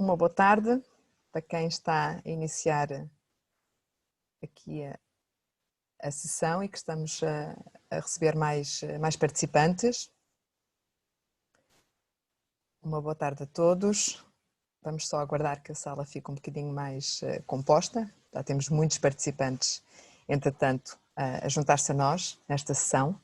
Uma boa tarde para quem está a iniciar aqui a sessão e que estamos a receber mais participantes. Uma boa tarde a todos. Vamos só aguardar que a sala fique um bocadinho mais composta. Já temos muitos participantes, entretanto, a juntar-se a nós nesta sessão.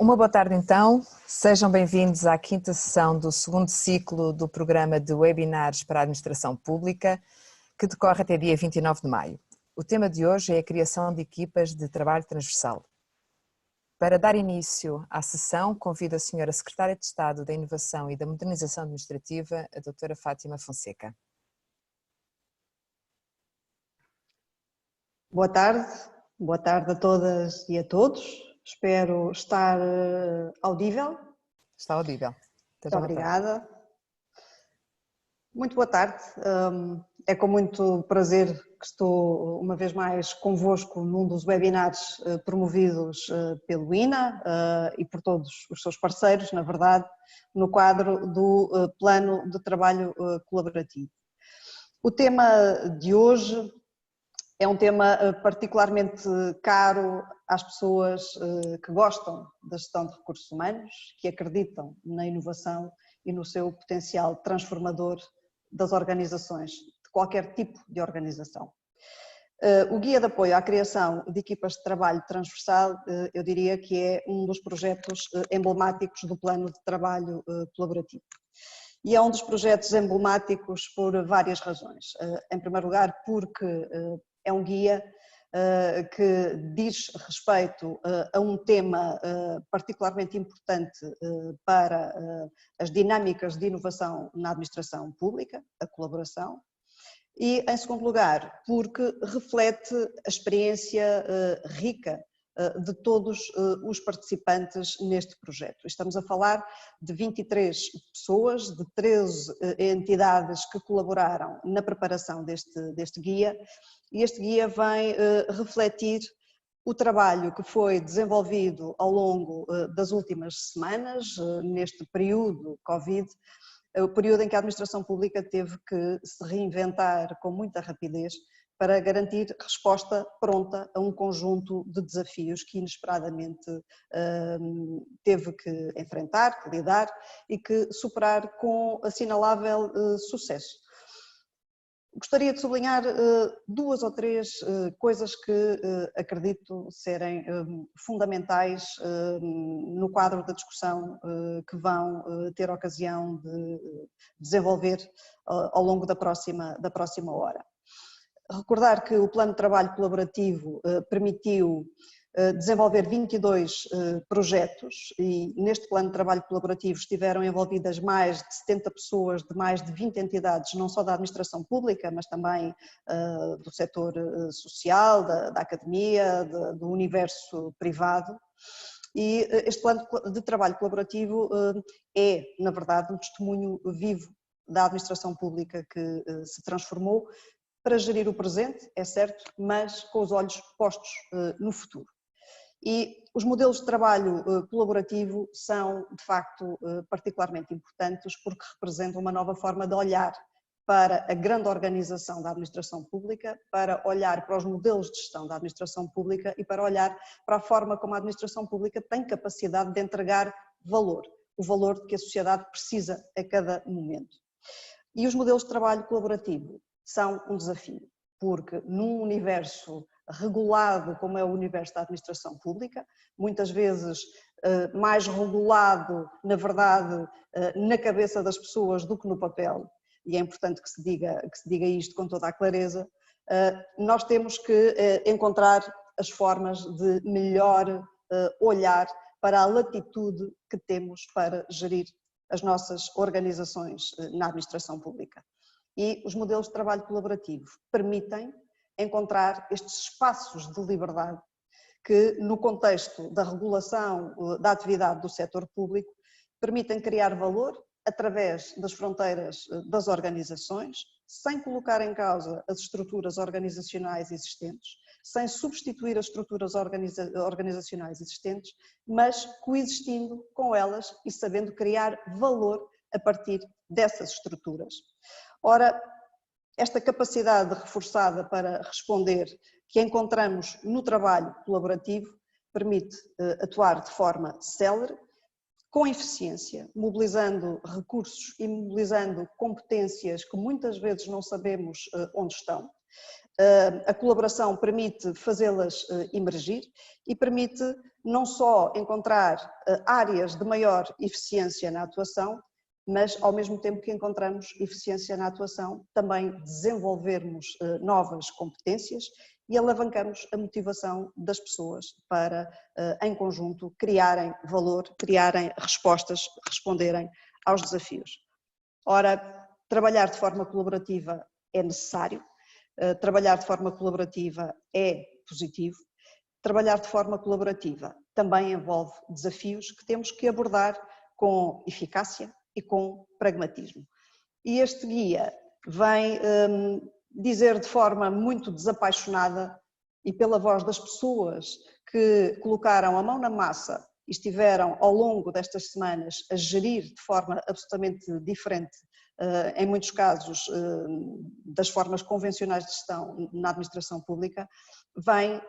Uma boa tarde então, sejam bem-vindos à quinta sessão do segundo ciclo do programa de webinars para a administração pública, que decorre até dia 29 de maio. O tema de hoje é a criação de equipas de trabalho transversal. Para dar início à sessão, convido a Senhora Secretária de Estado da Inovação e da Modernização Administrativa, a Doutora Fátima Fonseca. Boa tarde a todas e a todos. Espero estar audível. Está audível. Muito obrigada. Muito boa tarde. É com muito prazer que estou uma vez mais convosco num dos webinars promovidos pelo INA e por todos os seus parceiros, na verdade, no quadro do Plano de Trabalho Colaborativo. O tema de hoje é um tema particularmente caro às pessoas que gostam da gestão de recursos humanos, que acreditam na inovação e no seu potencial transformador das organizações, de qualquer tipo de organização. O Guia de Apoio à Criação de Equipas de Trabalho Transversal, eu diria que é um dos projetos emblemáticos do Plano de Trabalho Colaborativo. E é um dos projetos emblemáticos por várias razões. Em primeiro lugar, porque é um guia que diz respeito a um tema particularmente importante para as dinâmicas de inovação na administração pública, a colaboração. E, em segundo lugar, porque reflete a experiência rica de todos os participantes neste projeto. Estamos a falar de 23 pessoas, de 13 entidades que colaboraram na preparação deste guia, e este guia vem refletir o trabalho que foi desenvolvido ao longo das últimas semanas, neste período Covid, o período em que a administração pública teve que se reinventar com muita rapidez para garantir resposta pronta a um conjunto de desafios que inesperadamente teve que enfrentar, que lidar e que superar com assinalável sucesso. Gostaria de sublinhar duas ou três coisas que acredito serem fundamentais no quadro da discussão que vão ter ocasião de desenvolver ao longo da próxima hora. Recordar que o Plano de Trabalho Colaborativo permitiu desenvolver 22 projetos e neste Plano de Trabalho Colaborativo estiveram envolvidas mais de 70 pessoas de mais de 20 entidades, não só da administração pública, mas também do setor social, da academia, do universo privado. E este Plano de Trabalho Colaborativo é, na verdade, um testemunho vivo da administração pública que se transformou para gerir o presente, é certo, mas com os olhos postos no futuro. E os modelos de trabalho colaborativo são, de facto, particularmente importantes porque representam uma nova forma de olhar para a grande organização da administração pública, para olhar para os modelos de gestão da administração pública e para olhar para a forma como a administração pública tem capacidade de entregar valor, o valor de que a sociedade precisa a cada momento. E os modelos de trabalho colaborativo são um desafio, porque num universo regulado como é o universo da administração pública, muitas vezes mais regulado, na verdade, na cabeça das pessoas do que no papel, e é importante que se diga isto com toda a clareza, nós temos que encontrar as formas de melhor olhar para a latitude que temos para gerir as nossas organizações na administração pública. E os modelos de trabalho colaborativo permitem encontrar estes espaços de liberdade que, no contexto da regulação da atividade do setor público, permitem criar valor através das fronteiras das organizações, sem colocar em causa as estruturas organizacionais existentes, sem substituir as estruturas organizacionais existentes, mas coexistindo com elas e sabendo criar valor a partir dessas estruturas. Ora, esta capacidade reforçada para responder que encontramos no trabalho colaborativo permite atuar de forma célere, com eficiência, mobilizando recursos e mobilizando competências que muitas vezes não sabemos onde estão. A colaboração permite fazê-las emergir e permite não só encontrar áreas de maior eficiência na atuação, mas ao mesmo tempo que encontramos eficiência na atuação, também desenvolvermos novas competências e alavancamos a motivação das pessoas para, em conjunto, criarem valor, criarem respostas, responderem aos desafios. Ora, trabalhar de forma colaborativa é necessário, trabalhar de forma colaborativa é positivo, trabalhar de forma colaborativa também envolve desafios que temos que abordar com eficácia e com pragmatismo. E este guia vem dizer de forma muito desapaixonada e pela voz das pessoas que colocaram a mão na massa e estiveram ao longo destas semanas a gerir de forma absolutamente diferente, em muitos casos, das formas convencionais de gestão na administração pública, vem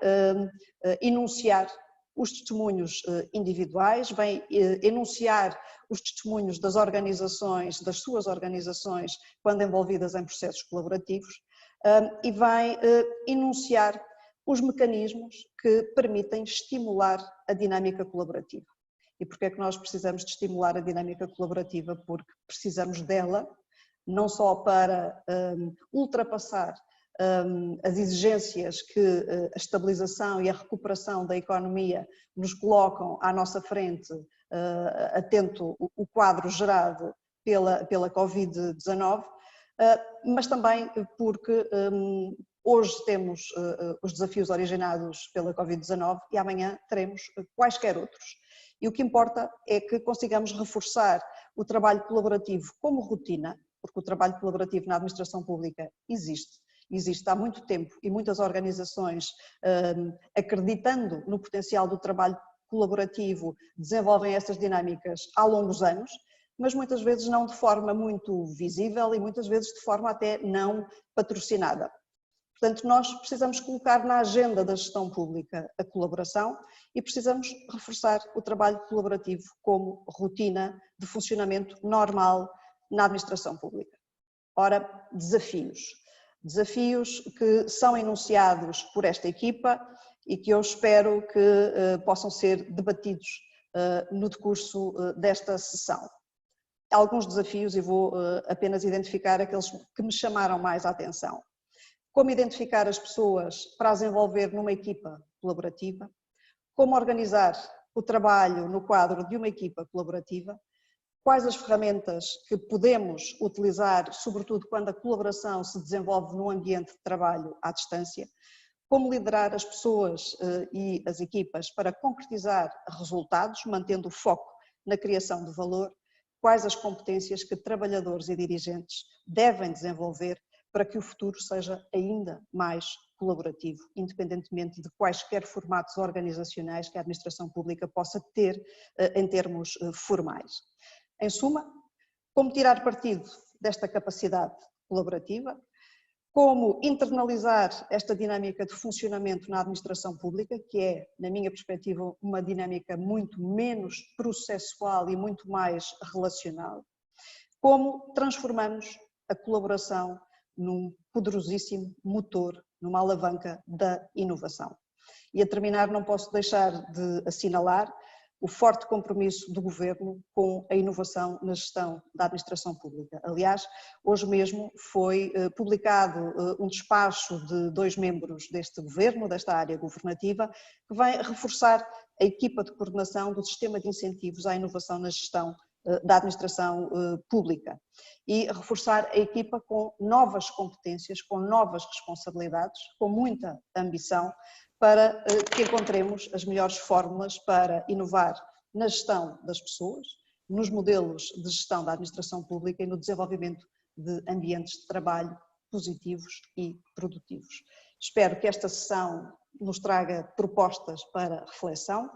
enunciar os testemunhos individuais, vem enunciar os testemunhos das organizações, das suas organizações, quando envolvidas em processos colaborativos, e vai enunciar os mecanismos que permitem estimular a dinâmica colaborativa. E porquê é que nós precisamos de estimular a dinâmica colaborativa? Porque precisamos dela, não só para ultrapassar as exigências que a estabilização e a recuperação da economia nos colocam à nossa frente, atento o quadro gerado pela Covid-19, mas também porque hoje temos os desafios originados pela Covid-19 e amanhã teremos quaisquer outros. E o que importa é que consigamos reforçar o trabalho colaborativo como rotina, porque o trabalho colaborativo na administração pública existe há muito tempo e muitas organizações, acreditando no potencial do trabalho colaborativo, desenvolvem essas dinâmicas há longos anos, mas muitas vezes não de forma muito visível e muitas vezes de forma até não patrocinada. Portanto, nós precisamos colocar na agenda da gestão pública a colaboração e precisamos reforçar o trabalho colaborativo como rotina de funcionamento normal na administração pública. Ora, desafios que são enunciados por esta equipa e que eu espero que possam ser debatidos no decurso desta sessão. Alguns desafios e vou apenas identificar aqueles que me chamaram mais a atenção. Como identificar as pessoas para as envolver numa equipa colaborativa, como organizar o trabalho no quadro de uma equipa colaborativa, quais as ferramentas que podemos utilizar, sobretudo quando a colaboração se desenvolve num ambiente de trabalho à distância, como liderar as pessoas e as equipas para concretizar resultados, mantendo o foco na criação de valor, quais as competências que trabalhadores e dirigentes devem desenvolver para que o futuro seja ainda mais colaborativo, independentemente de quaisquer formatos organizacionais que a administração pública possa ter em termos formais. Em suma, como tirar partido desta capacidade colaborativa, como internalizar esta dinâmica de funcionamento na administração pública, que é, na minha perspectiva, uma dinâmica muito menos processual e muito mais relacional, como transformamos a colaboração num poderosíssimo motor, numa alavanca da inovação. E a terminar não posso deixar de assinalar o forte compromisso do Governo com a inovação na gestão da administração pública. Aliás, hoje mesmo foi publicado um despacho de 2 membros deste Governo, desta área governativa, que vai reforçar a equipa de coordenação do sistema de incentivos à inovação na gestão da administração pública e reforçar a equipa com novas competências, com novas responsabilidades, com muita ambição, para que encontremos as melhores fórmulas para inovar na gestão das pessoas, nos modelos de gestão da administração pública e no desenvolvimento de ambientes de trabalho positivos e produtivos. Espero que esta sessão nos traga propostas para reflexão,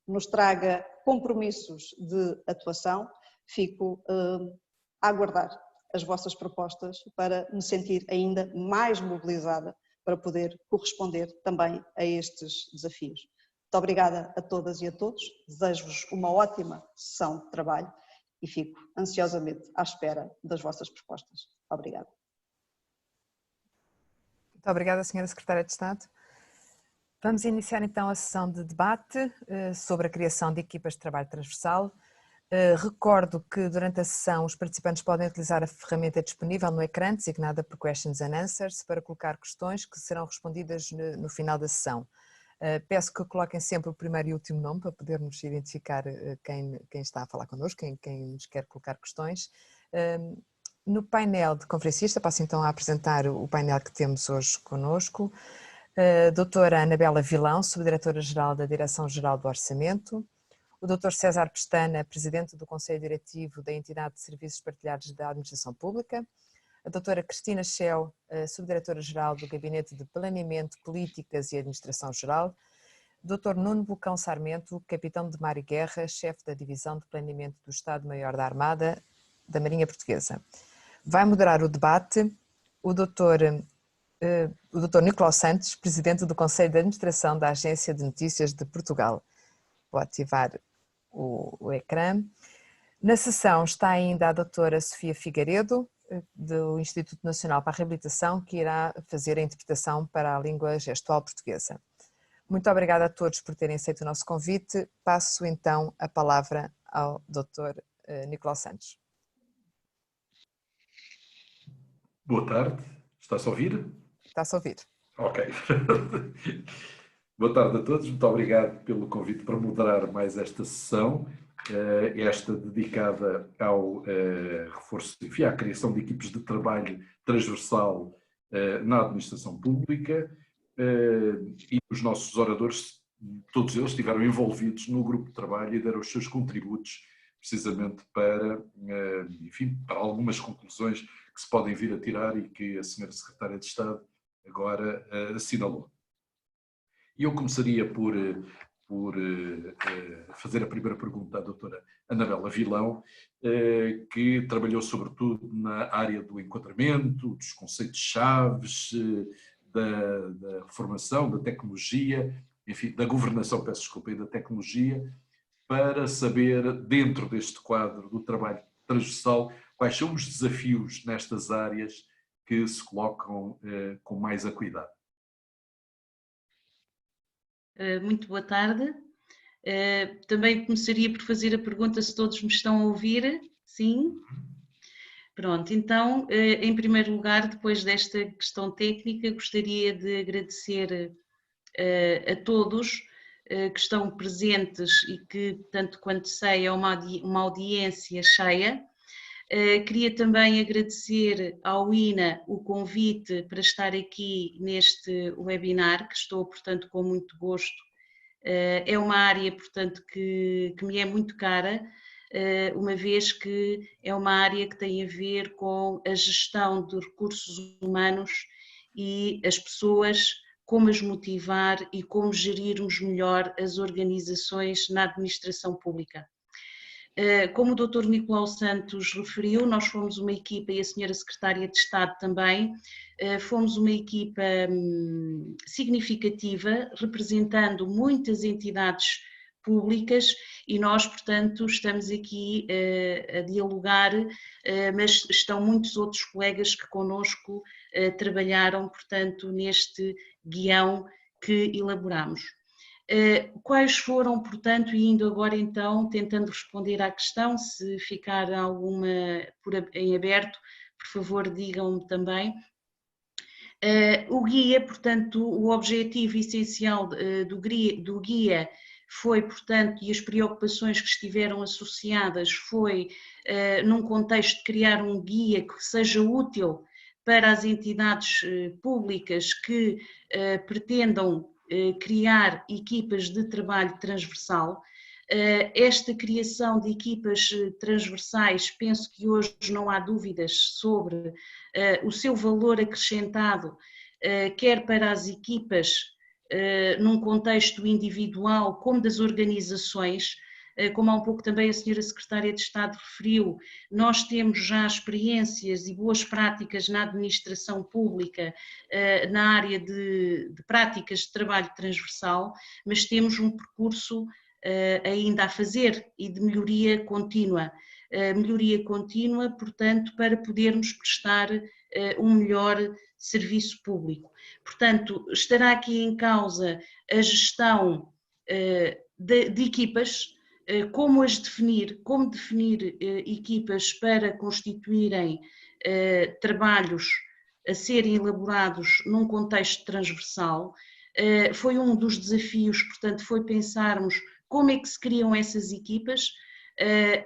nos traga compromissos de atuação. Fico a aguardar as vossas propostas para me sentir ainda mais mobilizada para poder corresponder também a estes desafios. Muito obrigada a todas e a todos, desejo-vos uma ótima sessão de trabalho e fico ansiosamente à espera das vossas propostas. Obrigada. Muito obrigada, Sra. Secretária de Estado. Vamos iniciar então a sessão de debate sobre a criação de equipas de trabalho transversal. Recordo que durante a sessão os participantes podem utilizar a ferramenta disponível no ecrã, designada por Questions and Answers, para colocar questões que serão respondidas no final da sessão. Peço que coloquem sempre o primeiro e último nome para podermos identificar quem está a falar connosco, quem nos quer colocar questões. No painel de conferencista, passo então a apresentar o painel que temos hoje connosco. Doutora Anabela Vilão, Subdiretora-Geral da Direção-Geral do Orçamento. O Dr. César Pestana, Presidente do Conselho Diretivo da Entidade de Serviços Partilhados da Administração Pública. A doutora Cristina Schell, Subdiretora-Geral do Gabinete de Planeamento, Políticas e Administração Geral. Dr. Nuno Bocão Sarmento, Capitão de Mar e Guerra, Chefe da Divisão de Planeamento do Estado-Maior da Armada da Marinha Portuguesa. Vai moderar o debate o Dr. Nicolau Santos, Presidente do Conselho de Administração da Agência de Notícias de Portugal. Vou ativar o ecrã. Na sessão está ainda a doutora Sofia Figueiredo, do Instituto Nacional para a Reabilitação, que irá fazer a interpretação para a língua gestual portuguesa. Muito obrigada a todos por terem aceito o nosso convite. Passo então a palavra ao Dr. Nicolau Santos. Boa tarde, está-se a ouvir? Está-se a ouvir. Ok. Boa tarde a todos, muito obrigado pelo convite para moderar mais esta sessão, esta dedicada ao reforço, enfim, à criação de equipes de trabalho transversal na administração pública, e os nossos oradores, todos eles estiveram envolvidos no grupo de trabalho e deram os seus contributos precisamente para, enfim, para algumas conclusões que se podem vir a tirar e que a Sra. Secretária de Estado agora assinalou. E eu começaria por fazer a primeira pergunta à doutora Anabela Vilão, que trabalhou sobretudo na área do enquadramento, dos conceitos-chaves, da formação, da tecnologia, enfim, da governação, peço desculpa, e da tecnologia, para saber, dentro deste quadro do trabalho transversal, quais são os desafios nestas áreas que se colocam com mais acuidade. Muito boa tarde. Também começaria por fazer a pergunta se todos me estão a ouvir. Sim? Pronto, então, em primeiro lugar, depois desta questão técnica, gostaria de agradecer a todos que estão presentes e que, tanto quanto sei, é uma audiência cheia. Queria também agradecer ao INA o convite para estar aqui neste webinar, que estou, portanto, com muito gosto. É uma área, portanto, que me é muito cara, uma vez que é uma área que tem a ver com a gestão de recursos humanos e as pessoas, como as motivar e como gerirmos melhor as organizações na administração pública. Como o Dr. Nicolau Santos referiu, nós fomos uma equipa, e a Sra. Secretária de Estado também, fomos uma equipa significativa, representando muitas entidades públicas e nós, portanto, estamos aqui a dialogar, mas estão muitos outros colegas que connosco trabalharam, portanto, neste guião que elaboramos. Quais foram, portanto, e indo agora então, tentando responder à questão, se ficar alguma em aberto, por favor digam-me também. O guia, portanto, o objetivo essencial do guia foi, portanto, e as preocupações que estiveram associadas foi, num contexto de criar um guia que seja útil para as entidades públicas que pretendam criar equipas de trabalho transversal. Esta criação de equipas transversais, penso que hoje não há dúvidas sobre o seu valor acrescentado, quer para as equipas num contexto individual como das organizações. Como há um pouco também a senhora Secretária de Estado referiu, nós temos já experiências e boas práticas na administração pública, na área de práticas de trabalho transversal, mas temos um percurso ainda a fazer e de melhoria contínua. Portanto, para podermos prestar um melhor serviço público. Portanto, estará aqui em causa a gestão de equipas, como definir equipas para constituírem trabalhos a serem elaborados num contexto transversal. Foi um dos desafios, portanto, foi pensarmos como é que se criam essas equipas.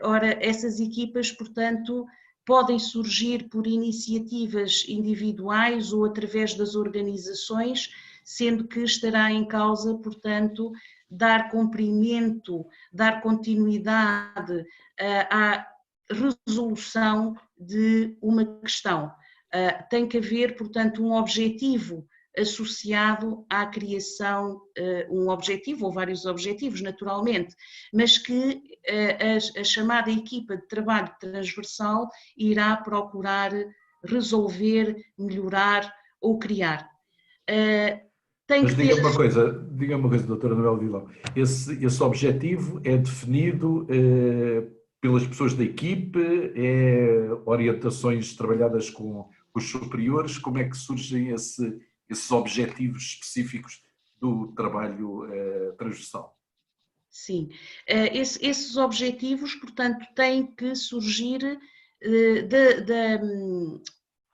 Ora, essas equipas, portanto, podem surgir por iniciativas individuais ou através das organizações, sendo que estará em causa, portanto, dar cumprimento, dar continuidade à resolução de uma questão. Tem que haver, portanto, um objetivo associado à criação, um objetivo ou vários objetivos, naturalmente, mas que a chamada equipa de trabalho transversal irá procurar resolver, melhorar ou criar. Mas diga-me uma coisa, doutora Anabela Vilão, esse objetivo é definido pelas pessoas da equipe, orientações trabalhadas com os superiores, como é que surgem esses objetivos específicos do trabalho transversal? Sim, esses objetivos, portanto, têm que surgir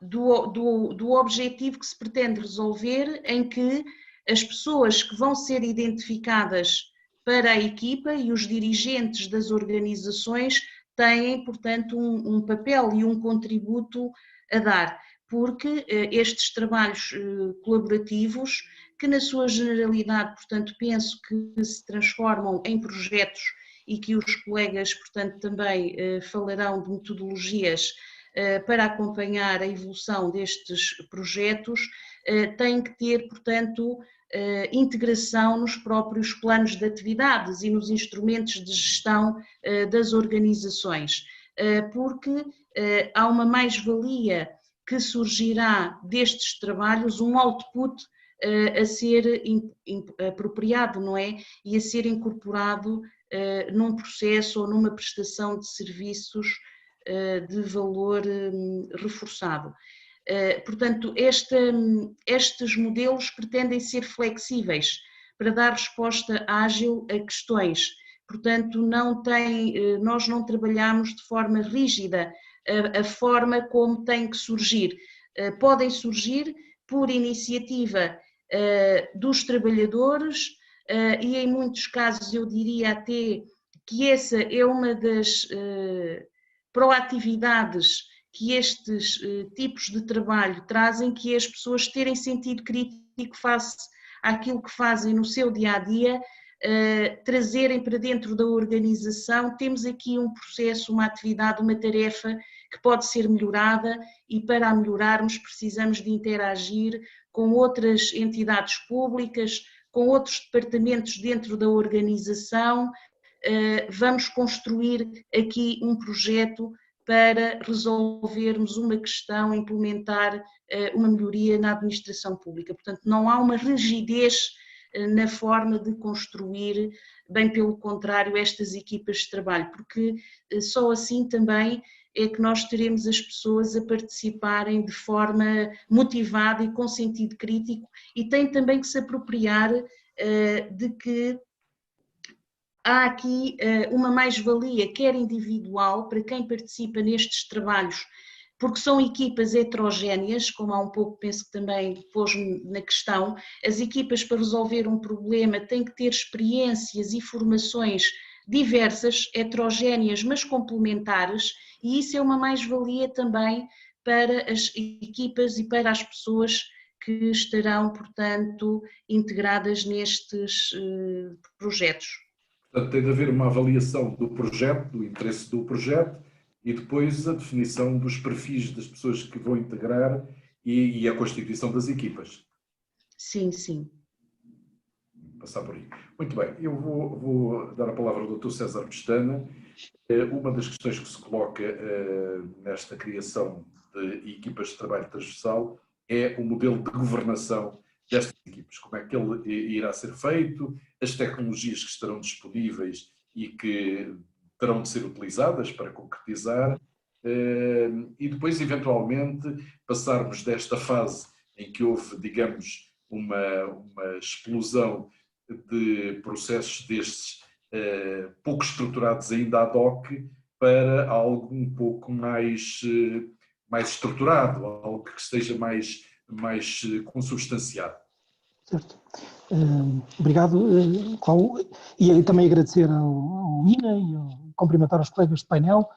do objetivo que se pretende resolver, em que as pessoas que vão ser identificadas para a equipa e os dirigentes das organizações têm, portanto, um papel e um contributo a dar, porque estes trabalhos colaborativos, que na sua generalidade, portanto, penso que se transformam em projetos e que os colegas, portanto, também falarão de metodologias para acompanhar a evolução destes projetos, têm que ter, portanto, integração nos próprios planos de atividades e nos instrumentos de gestão das organizações, porque há uma mais-valia que surgirá destes trabalhos, um output a ser apropriado, não é? E a ser incorporado num processo ou numa prestação de serviços de valor reforçado. Portanto, estes modelos pretendem ser flexíveis para dar resposta ágil a questões. Portanto, nós não trabalhamos de forma rígida a forma como tem que surgir. Podem surgir por iniciativa dos trabalhadores e em muitos casos eu diria até que essa é uma das proatividades que estes tipos de trabalho trazem, que é as pessoas terem sentido crítico face àquilo que fazem no seu dia-a-dia, trazerem para dentro da organização. Temos aqui um processo, uma atividade, uma tarefa que pode ser melhorada e para a melhorarmos precisamos de interagir com outras entidades públicas, com outros departamentos dentro da organização. Vamos construir aqui um projeto para resolvermos uma questão, implementar uma melhoria na administração pública. Portanto, não há uma rigidez na forma de construir, bem pelo contrário, estas equipas de trabalho, porque só assim também é que nós teremos as pessoas a participarem de forma motivada e com sentido crítico, e tem também que se apropriar de que há aqui uma mais-valia, quer individual, para quem participa nestes trabalhos, porque são equipas heterogéneas, como há um pouco penso que também pôs-me na questão. As equipas para resolver um problema têm que ter experiências e formações diversas, heterogéneas, mas complementares, e isso é uma mais-valia também para as equipas e para as pessoas que estarão, portanto, integradas nestes projetos. Portanto, tem de haver uma avaliação do projeto, do interesse do projeto, e depois a definição dos perfis das pessoas que vão integrar e a constituição das equipas. Sim, sim. passar por aí. Muito bem, eu vou dar a palavra ao Dr. César Pestana. Uma das questões que se coloca nesta criação de equipas de trabalho transversal é o modelo de governação destas equipas. Como é que ele irá ser feito, as tecnologias que estarão disponíveis e que terão de ser utilizadas para concretizar, e depois, eventualmente, passarmos desta fase em que houve, digamos, uma explosão de processos destes pouco estruturados ainda ad hoc para algo um pouco mais estruturado, algo que esteja mais consubstanciado. Certo. Obrigado, Cláudio. E também agradecer ao INA e cumprimentar os colegas de painel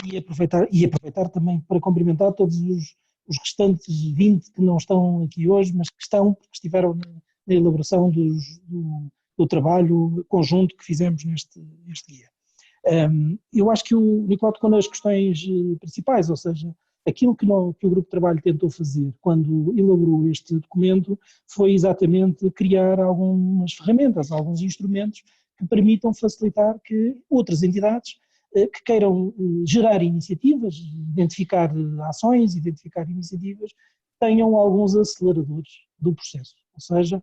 e aproveitar também para cumprimentar todos os restantes 20 que não estão aqui hoje, mas que estiveram na elaboração do trabalho conjunto que fizemos neste dia. Eu acho que o Nicolau tocou nas questões principais, ou seja, aquilo que o grupo de trabalho tentou fazer quando elaborou este documento foi exatamente criar algumas ferramentas, alguns instrumentos que permitam facilitar que outras entidades que queiram gerar iniciativas, identificar ações, identificar iniciativas, tenham alguns aceleradores do processo. Ou seja,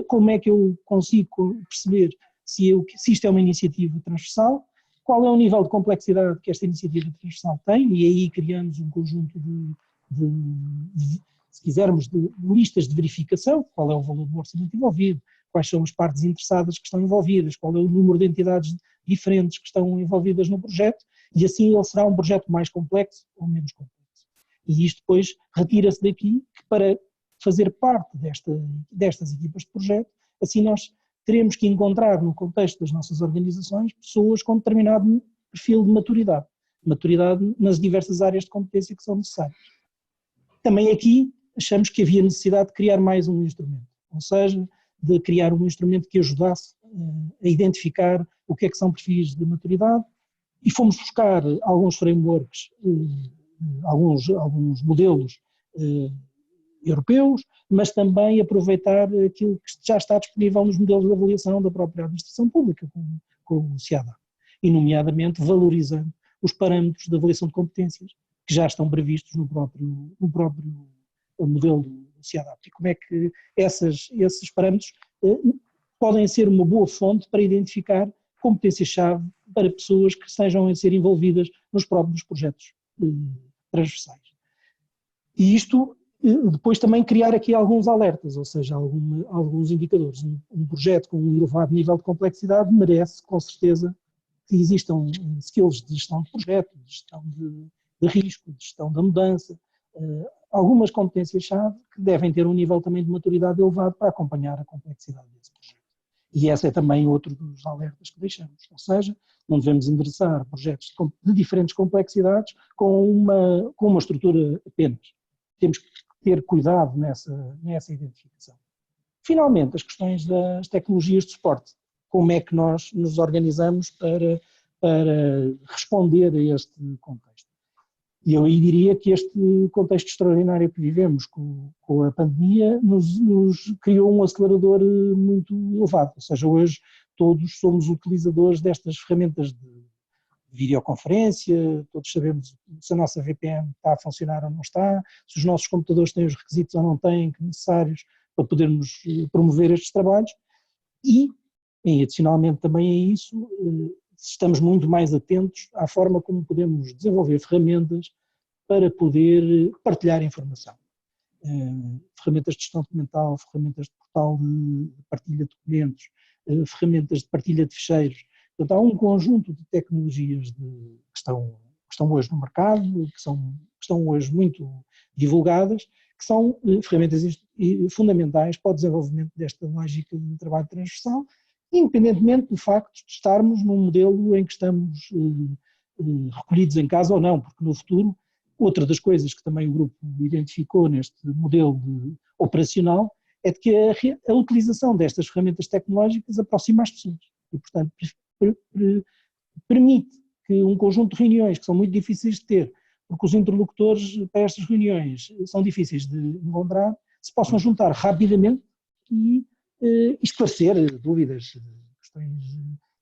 como é que eu consigo perceber se isto é uma iniciativa transversal, qual é o nível de complexidade que esta iniciativa transversal tem, e aí criamos um conjunto se quisermos, de listas de verificação, qual é o valor do orçamento envolvido, quais são as partes interessadas que estão envolvidas, qual é o número de entidades diferentes que estão envolvidas no projeto, e assim ele será um projeto mais complexo ou menos complexo. E isto depois retira-se daqui que para fazer parte destas equipas de projeto, assim nós teremos que encontrar no contexto das nossas organizações pessoas com determinado perfil de maturidade nas diversas áreas de competência que são necessárias. Também aqui achamos que havia necessidade de criar mais um instrumento, ou seja, de criar um instrumento que ajudasse a identificar o que é que são perfis de maturidade, e fomos buscar alguns frameworks, alguns modelos europeus, mas também aproveitar aquilo que já está disponível nos modelos de avaliação da própria administração pública, com o CIADA, e nomeadamente valorizando os parâmetros de avaliação de competências que já estão previstos no próprio modelo do CIADA. E como é que esses parâmetros podem ser uma boa fonte para identificar competências-chave para pessoas que estejam a ser envolvidas nos próprios projetos transversais. E isto depois também criar aqui alguns alertas, ou seja, alguns indicadores. Um projeto com um elevado nível de complexidade merece, com certeza, que existam skills de gestão de projeto, de gestão de risco, de gestão da mudança, algumas competências-chave que devem ter um nível também de maturidade elevado para acompanhar a complexidade desse projeto. E esse é também outro dos alertas que deixamos, ou seja, não devemos endereçar projetos de diferentes complexidades com uma estrutura apenas. Temos que ter cuidado nessa identificação. Finalmente, as questões das tecnologias de suporte. Como é que nós nos organizamos para responder a este contexto? E eu aí diria que este contexto extraordinário que vivemos com a pandemia nos criou um acelerador muito elevado, ou seja, hoje todos somos utilizadores destas ferramentas de videoconferência, todos sabemos se a nossa VPN está a funcionar ou não está, se os nossos computadores têm os requisitos ou não têm necessários para podermos promover estes trabalhos, e adicionalmente também a isso, estamos muito mais atentos à forma como podemos desenvolver ferramentas para poder partilhar informação. Ferramentas de gestão documental, ferramentas de portal de partilha de documentos, ferramentas de partilha de ficheiros. Portanto, há um conjunto de tecnologias que estão hoje no mercado, que estão hoje muito divulgadas, que são ferramentas fundamentais para o desenvolvimento desta lógica de trabalho transversal, independentemente do facto de estarmos num modelo em que estamos recolhidos em casa ou não, porque no futuro, outra das coisas que também o grupo identificou neste modelo operacional é de que a utilização destas ferramentas tecnológicas aproxima as pessoas e, portanto, permite que um conjunto de reuniões que são muito difíceis de ter, porque os interlocutores para estas reuniões são difíceis de encontrar, se possam juntar rapidamente e esclarecer dúvidas, questões.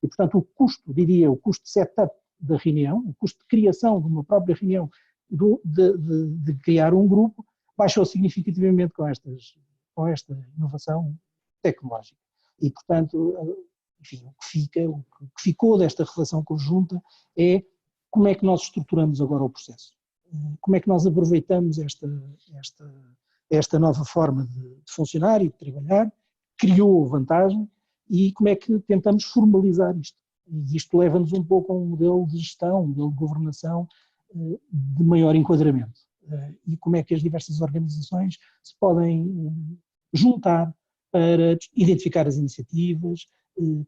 E, portanto, o custo, diria, o custo de setup da reunião, o custo de criação de uma própria reunião, de criar um grupo, baixou significativamente com esta inovação tecnológica. E, portanto, enfim, o que ficou desta reflexão conjunta é como é que nós estruturamos agora o processo. Como é que nós aproveitamos esta nova forma de funcionar e de trabalhar, criou vantagem, e como é que tentamos formalizar isto. E isto leva-nos um pouco a um modelo de gestão, um modelo de governação de maior enquadramento. E como é que as diversas organizações se podem juntar para identificar as iniciativas,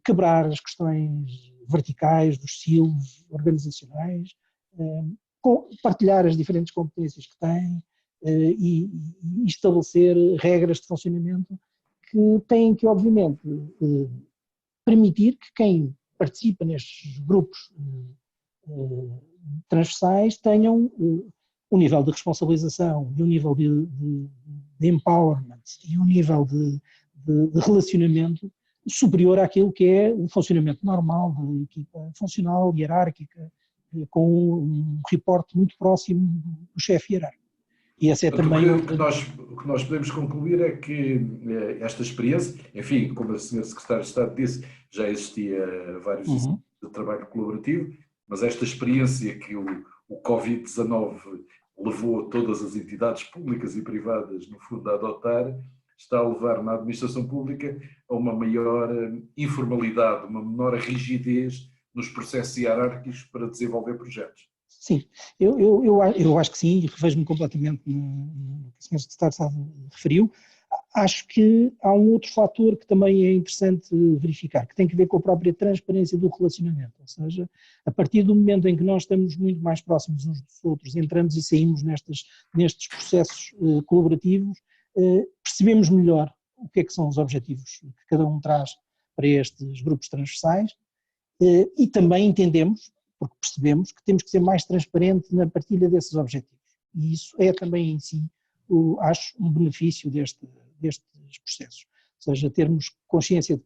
quebrar as questões verticais dos silos organizacionais, partilhar as diferentes competências que têm e estabelecer regras de funcionamento que têm que, obviamente, permitir que quem participa nestes grupos transversais tenham um nível de responsabilização e um nível de empowerment e um nível de relacionamento superior àquilo que é o funcionamento normal da equipa funcional, hierárquica, com um reporte muito próximo do chefe hierárquico. E esse é também o que nós podemos concluir é que esta experiência, enfim, como a senhora Secretária de Estado disse, já existia vários exemplos de trabalho colaborativo, mas esta experiência que o Covid-19 levou todas as entidades públicas e privadas, no fundo, a adotar, está a levar na administração pública a uma maior informalidade, uma menor rigidez nos processos hierárquicos para desenvolver projetos. Sim, eu acho que sim, e revejo-me completamente no que o Sr. Secretário referiu. Acho que há um outro fator que também é interessante verificar, que tem que ver com a própria transparência do relacionamento, ou seja, a partir do momento em que nós estamos muito mais próximos uns dos outros, entramos e saímos nestes processos colaborativos, percebemos melhor o que é que são os objetivos que cada um traz para estes grupos transversais e também entendemos, porque percebemos que temos que ser mais transparentes na partilha desses objetivos. E isso é também em si, acho, um benefício destes processos. Ou seja, termos consciência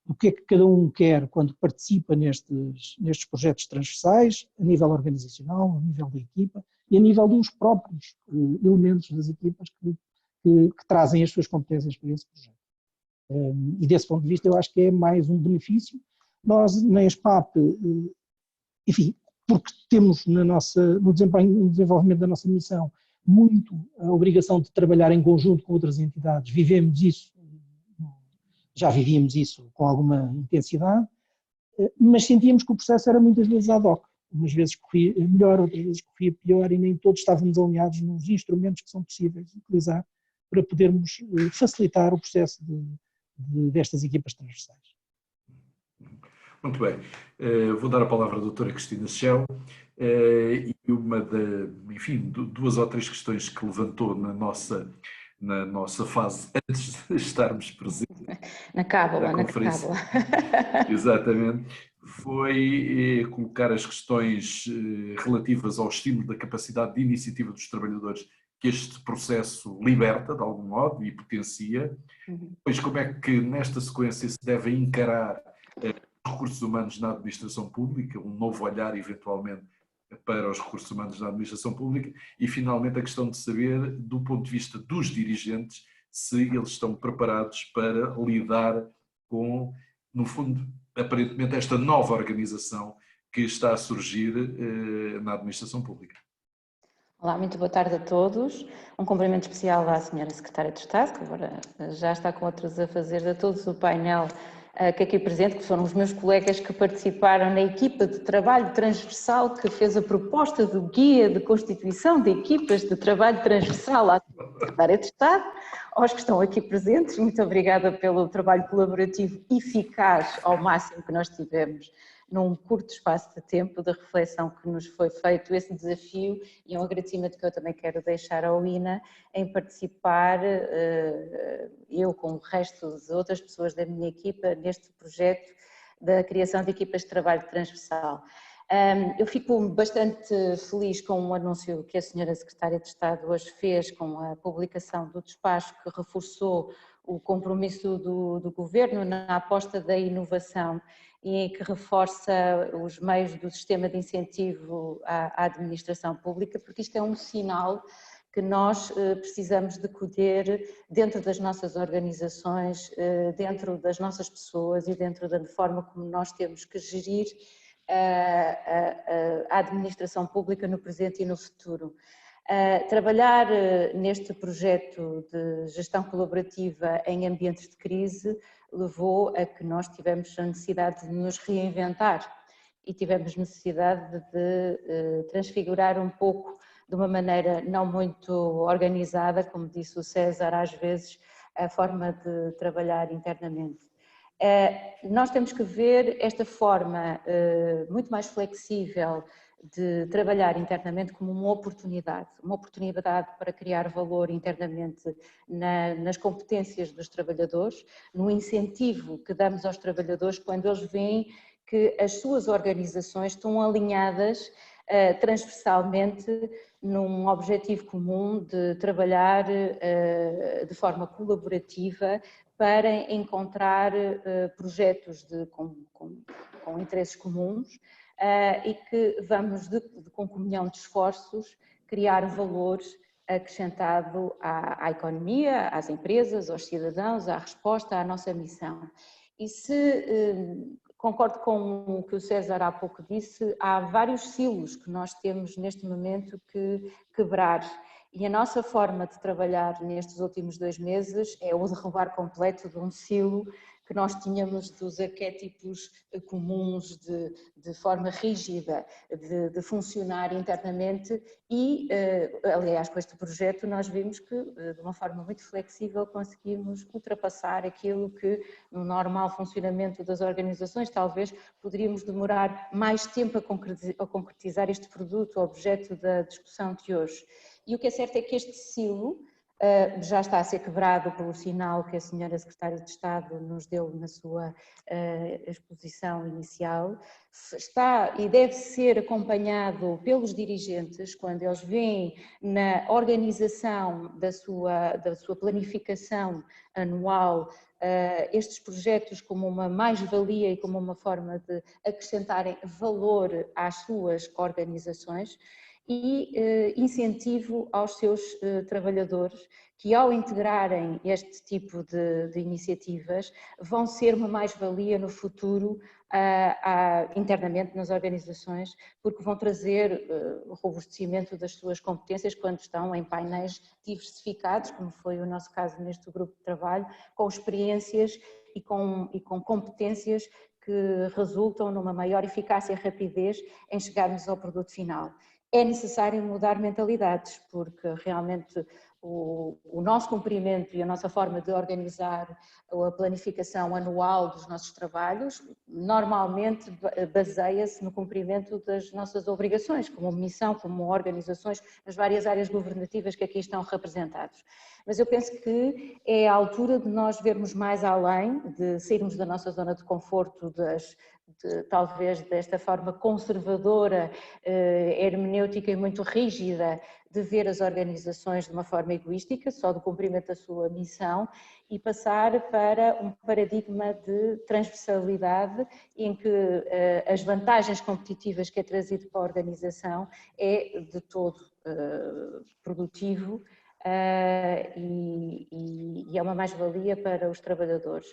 do que é que cada um quer quando participa nestes projetos transversais, a nível organizacional, a nível da equipa e a nível dos próprios elementos das equipas que trazem as suas competências para esse projeto. E desse ponto de vista eu acho que é mais um benefício. Nós, na ESPAP, enfim, porque temos no desenvolvimento da nossa missão muito a obrigação de trabalhar em conjunto com outras entidades, vivemos isso, já vivíamos isso com alguma intensidade, mas sentíamos que o processo era muitas vezes ad hoc, umas vezes corria melhor, outras vezes corria pior e nem todos estávamos alinhados nos instrumentos que são possíveis de utilizar para podermos facilitar o processo destas equipas transversais. Muito bem, vou dar a palavra à doutora Cristina Schell e duas ou três questões que levantou na nossa fase antes de estarmos presentes. Na cábula, na conferência. Exatamente, foi colocar as questões relativas ao estímulo da capacidade de iniciativa dos trabalhadores que este processo liberta, de algum modo, e potencia. Depois, como é que nesta sequência se deve encarar recursos humanos na administração pública, um novo olhar eventualmente para os recursos humanos na administração pública e finalmente a questão de saber do ponto de vista dos dirigentes se eles estão preparados para lidar com, no fundo, aparentemente esta nova organização que está a surgir na administração pública. Olá, muito boa tarde a todos. Um cumprimento especial à Sra. Secretária de Estado, que agora já está com outros a fazer, a todos o painel que aqui presente, que foram os meus colegas que participaram na equipa de trabalho transversal que fez a proposta do guia de constituição de equipas de trabalho transversal à Secretária de Estado, aos que estão aqui presentes, muito obrigada pelo trabalho colaborativo eficaz ao máximo que nós tivemos num curto espaço de tempo, da reflexão que nos foi feito esse desafio e um agradecimento que eu também quero deixar ao INA em participar, eu com o resto de outras pessoas da minha equipa, neste projeto da criação de equipas de trabalho transversal. Eu fico bastante feliz com o anúncio que a Sra. Secretária de Estado hoje fez com a publicação do despacho que reforçou o compromisso do Governo na aposta da inovação e que reforça os meios do sistema de incentivo à administração pública, porque isto é um sinal que nós precisamos de colher dentro das nossas organizações, dentro das nossas pessoas e dentro da forma como nós temos que gerir a administração pública no presente e no futuro. Trabalhar neste projeto de gestão colaborativa em ambientes de crise levou a que nós tivemos a necessidade de nos reinventar e tivemos necessidade de transfigurar um pouco de uma maneira não muito organizada, como disse o César, às vezes, a forma de trabalhar internamente. Nós temos que ver esta forma muito mais flexível de trabalhar internamente como uma oportunidade para criar valor internamente nas competências dos trabalhadores, no incentivo que damos aos trabalhadores quando eles veem que as suas organizações estão alinhadas transversalmente num objetivo comum de trabalhar de forma colaborativa para encontrar projetos com interesses comuns e que vamos, com comunhão de esforços, criar valores acrescentado à economia, às empresas, aos cidadãos, à resposta à nossa missão. E se concordo com o que o César há pouco disse, há vários silos que nós temos neste momento que quebrar. E a nossa forma de trabalhar nestes últimos 2 meses é o derrubar completo de um silo que nós tínhamos dos arquétipos comuns de forma rígida de funcionar internamente e, aliás, com este projeto nós vimos que de uma forma muito flexível conseguimos ultrapassar aquilo que no normal funcionamento das organizações talvez poderíamos demorar mais tempo a concretizar este produto, objeto da discussão de hoje. E o que é certo é que este silo já está a ser quebrado pelo sinal que a senhora Secretária de Estado nos deu na sua exposição inicial, está e deve ser acompanhado pelos dirigentes quando eles veem na organização da sua planificação anual estes projetos como uma mais-valia e como uma forma de acrescentarem valor às suas organizações, e incentivo aos seus trabalhadores que, ao integrarem este tipo de iniciativas, vão ser uma mais-valia no futuro internamente nas organizações, porque vão trazer o robustecimento das suas competências quando estão em painéis diversificados, como foi o nosso caso neste grupo de trabalho, com experiências e com competências que resultam numa maior eficácia e rapidez em chegarmos ao produto final. É necessário mudar mentalidades, porque realmente o nosso cumprimento e a nossa forma de organizar a planificação anual dos nossos trabalhos normalmente baseia-se no cumprimento das nossas obrigações, como missão, como organizações, nas várias áreas governativas que aqui estão representadas. Mas eu penso que é a altura de nós vermos mais além, de sairmos da nossa zona de conforto, talvez desta forma conservadora, hermenêutica e muito rígida de ver as organizações de uma forma egoística, só do cumprimento da sua missão, e passar para um paradigma de transversalidade em que as vantagens competitivas que é trazido para a organização é de todo produtivo e é uma mais-valia para os trabalhadores.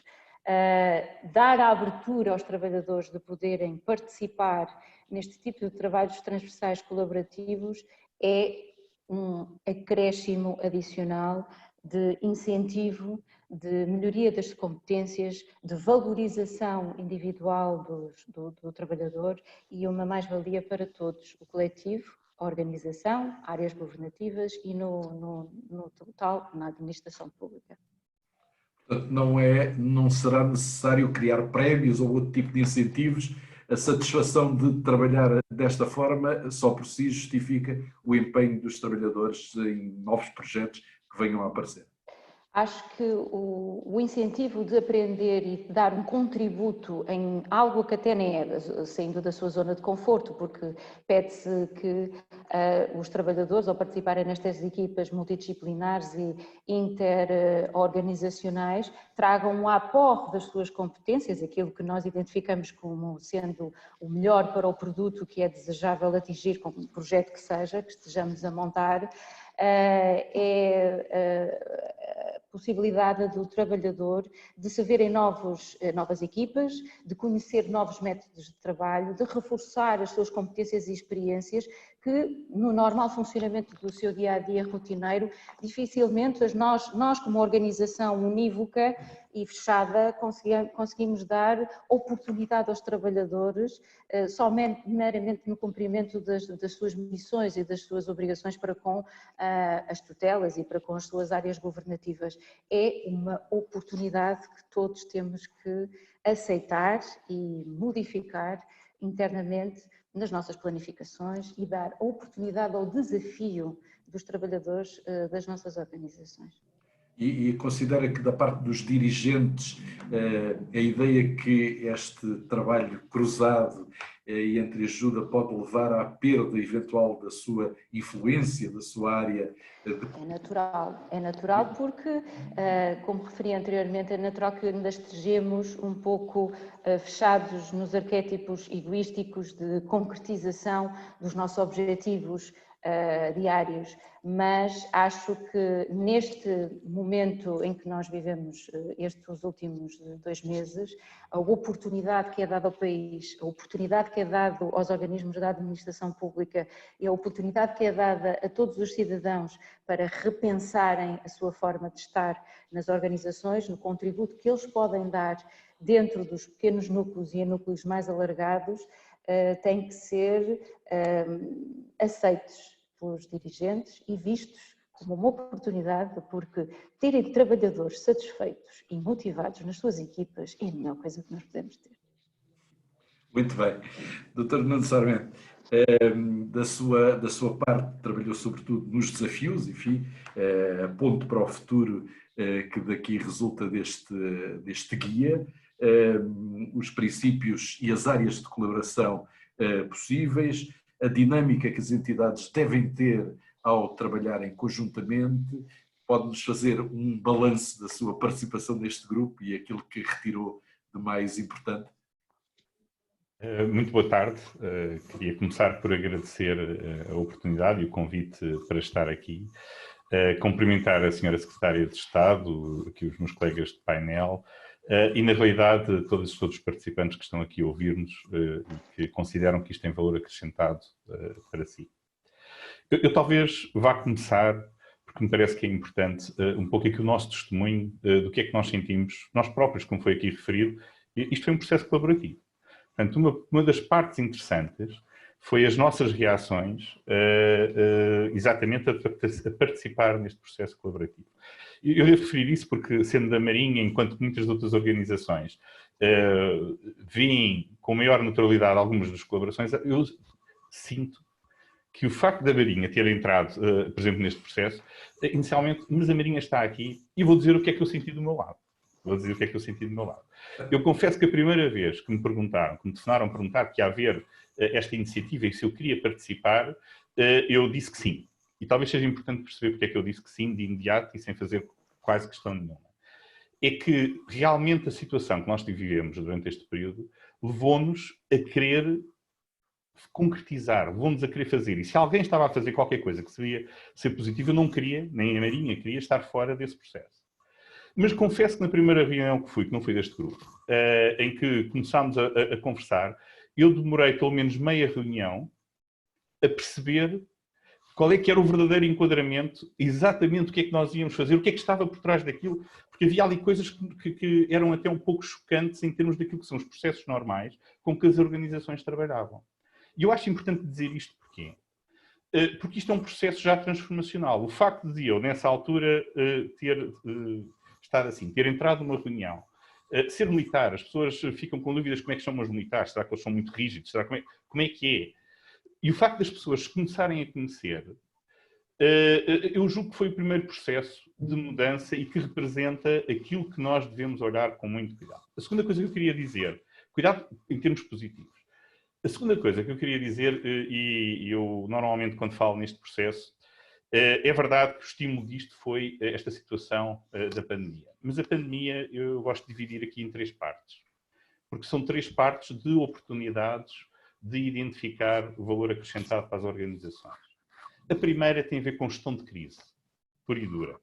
Dar a abertura aos trabalhadores de poderem participar neste tipo de trabalhos transversais colaborativos é um acréscimo adicional de incentivo, de melhoria das competências, de valorização individual do trabalhador e uma mais-valia para todos, o coletivo, a organização, áreas governativas e no total, na administração pública. Portanto, não será necessário criar prémios ou outro tipo de incentivos. A satisfação de trabalhar desta forma só por si justifica o empenho dos trabalhadores em novos projetos que venham a aparecer. Acho que o incentivo de aprender e de dar um contributo em algo que até nem é saindo da sua zona de conforto, porque pede-se que os trabalhadores, ao participarem nestas equipas multidisciplinares e interorganizacionais, tragam um aporte das suas competências, aquilo que nós identificamos como sendo o melhor para o produto que é desejável atingir com um projeto que seja, que estejamos a montar, possibilidade do trabalhador de se ver em novas equipas, de conhecer novos métodos de trabalho, de reforçar as suas competências e experiências que no normal funcionamento do seu dia-a-dia rotineiro, dificilmente nós como organização unívoca e fechada conseguimos dar oportunidade aos trabalhadores só meramente no cumprimento das suas missões e das suas obrigações para com as tutelas e para com as suas áreas governativas. É uma oportunidade que todos temos que aceitar e modificar internamente nas nossas planificações e dar oportunidade ao desafio dos trabalhadores das nossas organizações. E considera que da parte dos dirigentes a ideia que este trabalho cruzado e entre ajuda pode levar à perda eventual da sua influência, da sua área? É natural porque, como referi anteriormente, é natural que ainda estejamos um pouco fechados nos arquétipos egoísticos de concretização dos nossos objetivos diários, mas acho que neste momento em que nós vivemos estes últimos 2 meses, a oportunidade que é dada ao país, a oportunidade que é dada aos organismos da administração pública e a oportunidade que é dada a todos os cidadãos para repensarem a sua forma de estar nas organizações, no contributo que eles podem dar dentro dos pequenos núcleos e em núcleos mais alargados, têm que ser aceitos pelos dirigentes e vistos como uma oportunidade, porque terem trabalhadores satisfeitos e motivados nas suas equipas é a melhor coisa que nós podemos ter. Muito bem. Dr. Nuno Sarmento, da sua parte, trabalhou sobretudo nos desafios, enfim, aponto para o futuro que daqui resulta deste guia, os princípios e as áreas de colaboração possíveis, a dinâmica que as entidades devem ter ao trabalharem conjuntamente. Pode-nos fazer um balanço da sua participação neste grupo e aquilo que retirou de mais importante? Muito boa tarde. Queria começar por agradecer a oportunidade e o convite para estar aqui. Cumprimentar a senhora Secretária de Estado, aqui os meus colegas de painel e, na realidade, todos os participantes que estão aqui a ouvir-nos e que consideram que isto tem valor acrescentado para si. Eu talvez vá começar, porque me parece que é importante, um pouco aqui o nosso testemunho do que é que nós sentimos, nós próprios, como foi aqui referido. Isto foi um processo colaborativo. Portanto, uma das partes interessantes foi as nossas reações exatamente a participar neste processo colaborativo. Eu devo referir isso porque, sendo da Marinha, enquanto muitas outras organizações vêm com maior naturalidade algumas das colaborações, eu sinto que o facto da Marinha ter entrado, por exemplo, neste processo, inicialmente, mas a Marinha está aqui e vou dizer o que é que eu senti do meu lado. Eu confesso que a primeira vez que me telefonaram a perguntar que ia haver esta iniciativa e se eu queria participar, eu disse que sim. E talvez seja importante perceber porque é que eu disse que sim de imediato e sem fazer quase questão nenhuma. É que realmente a situação que nós vivemos durante este período levou-nos a querer concretizar, levou-nos a querer fazer. E se alguém estava a fazer qualquer coisa que seria ser positivo, eu não queria, nem a Marinha queria estar fora desse processo. Mas confesso que na primeira reunião que não fui deste grupo, em que começámos a conversar, eu demorei pelo menos meia reunião a perceber qual é que era o verdadeiro enquadramento, exatamente o que é que nós íamos fazer, o que é que estava por trás daquilo, porque havia ali coisas que eram até um pouco chocantes em termos daquilo que são os processos normais com que as organizações trabalhavam. E eu acho importante dizer isto porquê? Porque isto é um processo já transformacional. O facto de eu, nessa altura, ter entrado numa reunião, ser militar, as pessoas ficam com dúvidas como é que são os militares, será que eles são muito rígidos, como é que é? E o facto das pessoas começarem a conhecer eu julgo que foi o primeiro processo de mudança e que representa aquilo que nós devemos olhar com muito cuidado. A segunda coisa que eu queria dizer, cuidado em termos positivos. A segunda coisa que eu queria dizer, e eu normalmente quando falo neste processo, é verdade que o estímulo disto foi esta situação da pandemia. Mas a pandemia eu gosto de dividir aqui em 3 partes. Porque são 3 partes de oportunidades de identificar o valor acrescentado para as organizações. A primeira tem a ver com gestão de crise, pura e dura.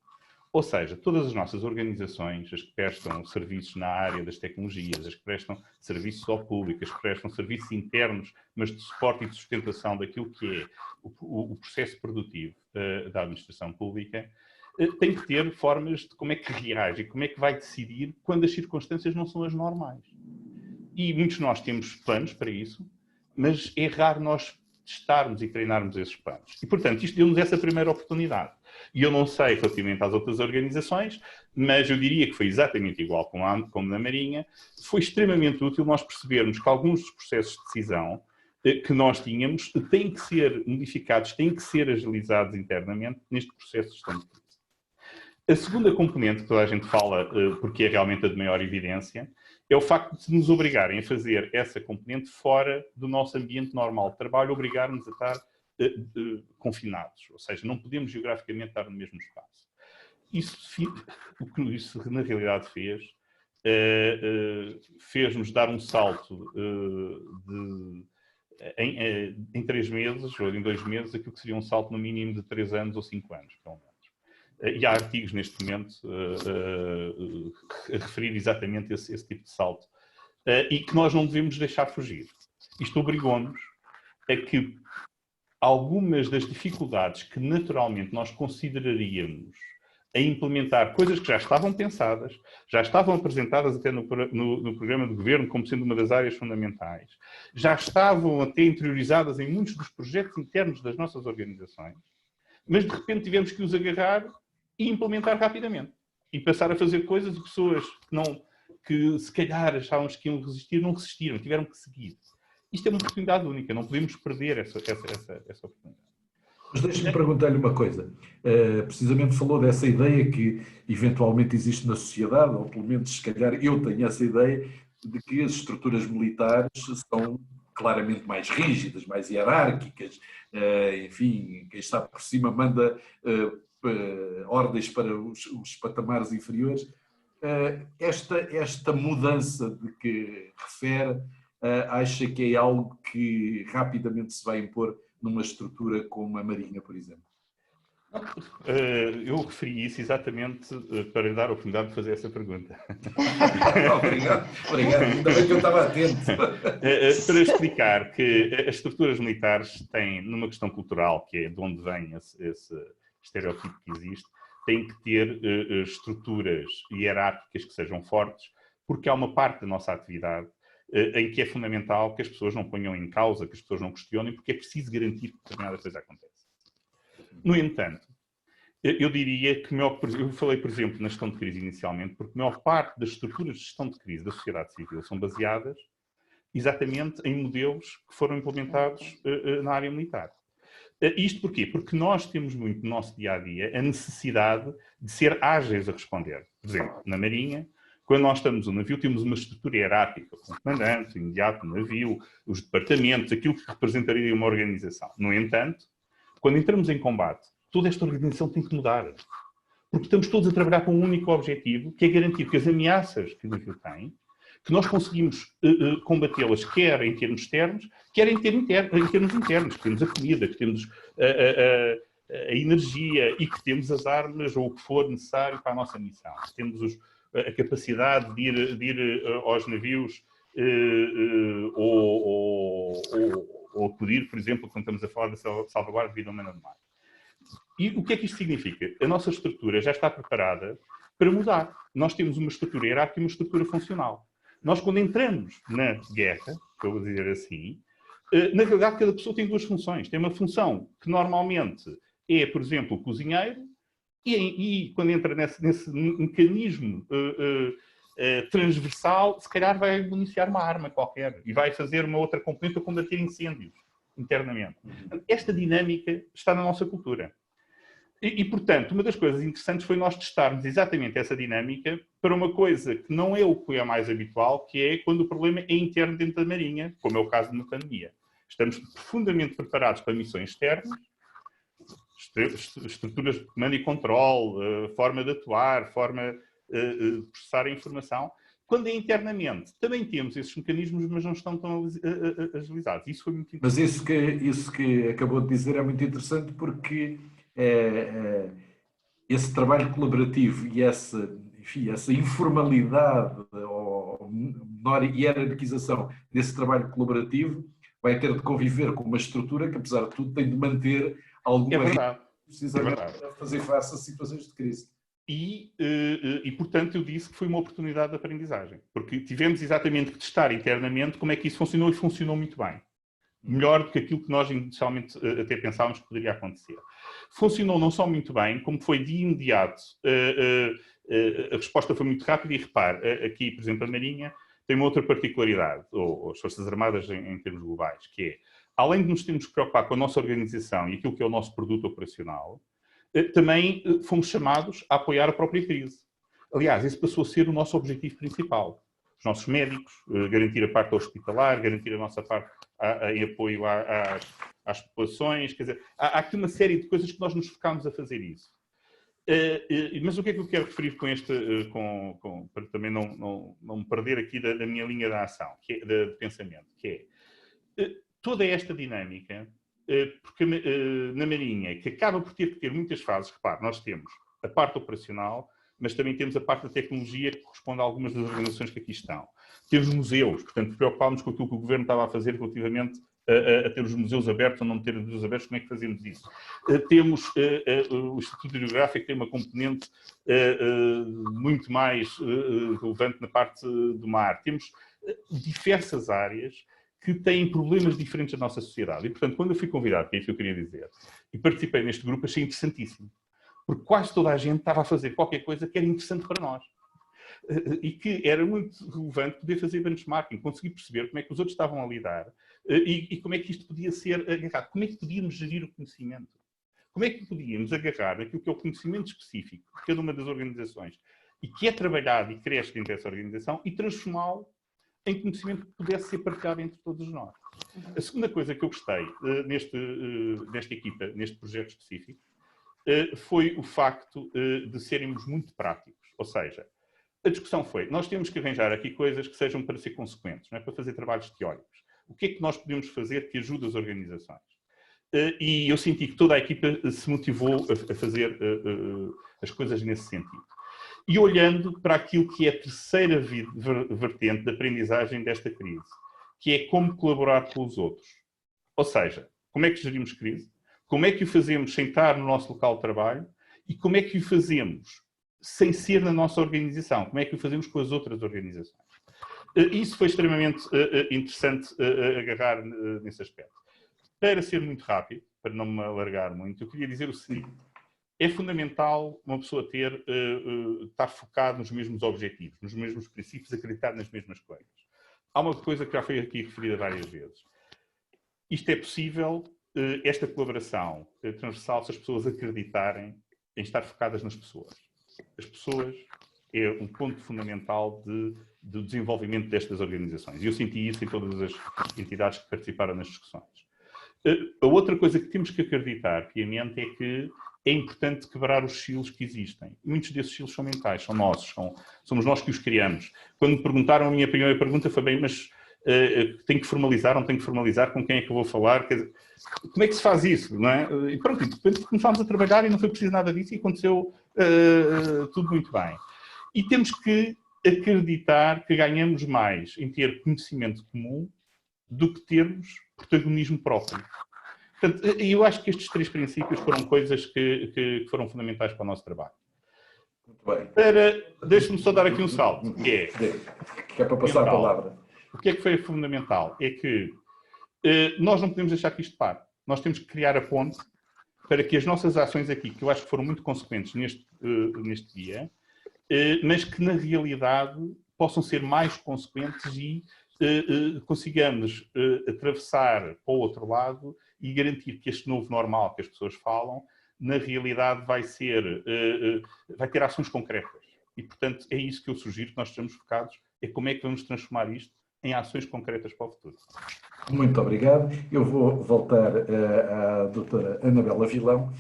Ou seja, todas as nossas organizações, as que prestam serviços na área das tecnologias, as que prestam serviços ao público, as que prestam serviços internos, mas de suporte e de sustentação daquilo que é o processo produtivo da administração pública, têm que ter formas de como é que reage e como é que vai decidir quando as circunstâncias não são as normais. E muitos de nós temos planos para isso, mas é raro nós testarmos e treinarmos esses planos. E, portanto, isto deu-nos essa primeira oportunidade. E eu não sei relativamente às outras organizações, mas eu diria que foi exatamente igual como na Marinha. Foi extremamente útil nós percebermos que alguns dos processos de decisão que nós tínhamos têm que ser modificados, têm que ser agilizados internamente neste processo de gestão de crise. A segunda componente que toda a gente fala, porque é realmente a de maior evidência, é o facto de nos obrigarem a fazer essa componente fora do nosso ambiente normal de trabalho, obrigar-nos a estar confinados, ou seja, não podemos geograficamente estar no mesmo espaço. O que isso na realidade fez-nos dar um salto em 3 meses, ou em 2 meses, aquilo que seria um salto no mínimo de 3 anos ou 5 anos, pelo menos. E há artigos neste momento a referir exatamente esse tipo de salto. E que nós não devemos deixar fugir. Isto obrigou-nos a que algumas das dificuldades que naturalmente nós consideraríamos a implementar coisas que já estavam pensadas, já estavam apresentadas até no programa de governo como sendo uma das áreas fundamentais, já estavam até interiorizadas em muitos dos projetos internos das nossas organizações, mas de repente tivemos que os agarrar e implementar rapidamente. E passar a fazer coisas e pessoas que se calhar achávamos que iam resistir, não resistiram, tiveram que seguir. Isto é uma oportunidade única, não podemos perder essa oportunidade. Mas deixe-me perguntar-lhe uma coisa. Precisamente falou dessa ideia que eventualmente existe na sociedade, ou pelo menos se calhar eu tenho essa ideia, de que as estruturas militares são claramente mais rígidas, mais hierárquicas, enfim, quem está por cima manda ordens para os patamares inferiores. Esta mudança de que refere, acha que é algo que rapidamente se vai impor numa estrutura como a Marinha, por exemplo? Eu referi isso exatamente para lhe dar a oportunidade de fazer essa pergunta. Obrigado. Ainda bem que eu estava atento. Para explicar que as estruturas militares têm, numa questão cultural, que é de onde vem esse estereótipo que existe, têm que ter estruturas hierárquicas que sejam fortes, porque há uma parte da nossa atividade em que é fundamental que as pessoas não ponham em causa, que as pessoas não questionem, porque é preciso garantir que determinada coisa acontece. No entanto, eu diria que, eu falei, por exemplo, na gestão de crise inicialmente, porque a maior parte das estruturas de gestão de crise da sociedade civil são baseadas exatamente em modelos que foram implementados na área militar. Isto porquê? Porque nós temos muito no nosso dia-a-dia a necessidade de ser ágeis a responder. Por exemplo, na Marinha, quando nós estamos no navio, temos uma estrutura hierárquica, com o comandante, o imediato, o navio, os departamentos, aquilo que representaria uma organização. No entanto, quando entramos em combate, toda esta organização tem que mudar. Porque estamos todos a trabalhar com um único objetivo, que é garantir que as ameaças que o navio tem, que nós conseguimos combatê-las quer em termos externos, quer em termos internos, que temos a comida, que temos a energia e que temos as armas ou o que for necessário para a nossa missão. Temos a capacidade de ir aos navios ou acudir, por exemplo, quando estamos a falar da salvaguarda de vida humana no mar. E o que é que isto significa? A nossa estrutura já está preparada para mudar. Nós temos uma estrutura hierárquica e uma estrutura funcional. Nós, quando entramos na guerra, que eu vou dizer assim, na realidade cada pessoa tem 2 funções. Tem uma função que normalmente é, por exemplo, o cozinheiro, e quando entra nesse mecanismo transversal, se calhar vai municiar uma arma qualquer e vai fazer uma outra componente a combater incêndios internamente. Esta dinâmica está na nossa cultura. Portanto, uma das coisas interessantes foi nós testarmos exatamente essa dinâmica para uma coisa que não é o que é mais habitual, que é quando o problema é interno dentro da Marinha, como é o caso de uma pandemia. Estamos profundamente preparados para missões externas, estruturas de comando e controle, forma de atuar, forma de processar a informação. Quando é internamente, também temos esses mecanismos, mas não estão tão agilizados. Isso foi muito interessante. Mas isso que acabou de dizer é muito interessante, porque esse trabalho colaborativo e essa informalidade ou menor hierarquização desse trabalho colaborativo vai ter de conviver com uma estrutura que, apesar de tudo, tem de manter alguma verdade. Precisamente para fazer face a situações de crise. Portanto, eu disse que foi uma oportunidade de aprendizagem, porque tivemos exatamente que testar internamente como é que isso funcionou, e funcionou muito bem. Melhor do que aquilo que nós inicialmente até pensávamos que poderia acontecer. Funcionou não só muito bem, como foi de imediato. A resposta foi muito rápida e, repare, aqui, por exemplo, a Marinha tem uma outra particularidade, ou as Forças Armadas em termos globais, que é, além de nos termos que preocupar com a nossa organização e aquilo que é o nosso produto operacional, também fomos chamados a apoiar a própria crise. Aliás, esse passou a ser o nosso objetivo principal. Os nossos médicos, garantir a parte hospitalar, garantir a nossa parte em apoio às populações. Quer dizer, há aqui uma série de coisas que nós nos focámos a fazer isso. Mas o que é que eu quero referir com este, para também não me perder aqui da minha linha de ação, de pensamento, que é toda esta dinâmica, porque na Marinha, que acaba por ter que ter muitas fases, repare, nós temos a parte operacional, mas também temos a parte da tecnologia que corresponde a algumas das organizações que aqui estão. Temos museus, portanto, preocupámos com aquilo que o Governo estava a fazer relativamente a ter os museus abertos ou não ter os museus abertos, como é que fazemos isso? Temos o Instituto Hidrográfico, que tem uma componente muito mais relevante na parte do mar. Temos diversas áreas que têm problemas diferentes da nossa sociedade. E, portanto, quando eu fui convidado, que é isso que eu queria dizer, e participei neste grupo, achei interessantíssimo. Porque quase toda a gente estava a fazer qualquer coisa que era interessante para nós. E que era muito relevante poder fazer benchmarking, conseguir perceber como é que os outros estavam a lidar e como é que isto podia ser agarrado. Como é que podíamos gerir o conhecimento? Como é que podíamos agarrar aquilo que é o conhecimento específico de cada uma das organizações e que é trabalhado e cresce dentro dessa organização e transformá-lo em conhecimento que pudesse ser partilhado entre todos nós. A segunda coisa que eu gostei nesta equipa, neste projeto específico, foi o facto de sermos muito práticos. Ou seja, a discussão foi, nós temos que arranjar aqui coisas que sejam para ser consequentes, não é para fazer trabalhos teóricos. O que é que nós podemos fazer que ajude as organizações? E eu senti que toda a equipa se motivou a fazer as coisas nesse sentido. E olhando para aquilo que é a terceira vertente da aprendizagem desta crise, que é como colaborar com os outros. Ou seja, como é que gerimos crise? Como é que o fazemos sem estar no nosso local de trabalho? E como é que o fazemos sem ser na nossa organização? Como é que o fazemos com as outras organizações? Isso foi extremamente interessante agarrar nesse aspecto. Para ser muito rápido, para não me alargar muito, eu queria dizer o seguinte. É fundamental uma pessoa estar focada nos mesmos objetivos, nos mesmos princípios, acreditar nas mesmas coisas. Há uma coisa que já foi aqui referida várias vezes. Isto é possível, esta colaboração transversal, se as pessoas acreditarem em estar focadas nas pessoas. As pessoas é um ponto fundamental do desenvolvimento destas organizações. E eu senti isso em todas as entidades que participaram nas discussões. A outra coisa que temos que acreditar, piamente, é que é importante quebrar os silos que existem. Muitos desses silos são mentais, são nossos, somos nós que os criamos. Quando me perguntaram, a minha primeira pergunta foi bem, mas tenho que formalizar, não tenho que formalizar, com quem é que eu vou falar? Quer dizer, como é que se faz isso? Não é? E pronto, de repente começámos a trabalhar e não foi preciso nada disso e aconteceu tudo muito bem. E temos que acreditar que ganhamos mais em ter conhecimento comum do que termos protagonismo próprio. Portanto, eu acho que estes três princípios foram coisas que foram fundamentais para o nosso trabalho. Muito bem. Deixe-me só dar aqui um salto, que é para passar a palavra. O que é que foi fundamental? É que nós não podemos deixar que isto pare. Nós temos que criar a ponte para que as nossas ações aqui, que eu acho que foram muito consequentes neste dia, mas que na realidade possam ser mais consequentes e consigamos atravessar para o outro lado e garantir que este novo normal que as pessoas falam na realidade vai ter ações concretas. E, portanto, é isso que eu sugiro que nós estejamos focados, é como é que vamos transformar isto em ações concretas para o futuro. Muito obrigado. Eu vou voltar à doutora Anabela Vilão,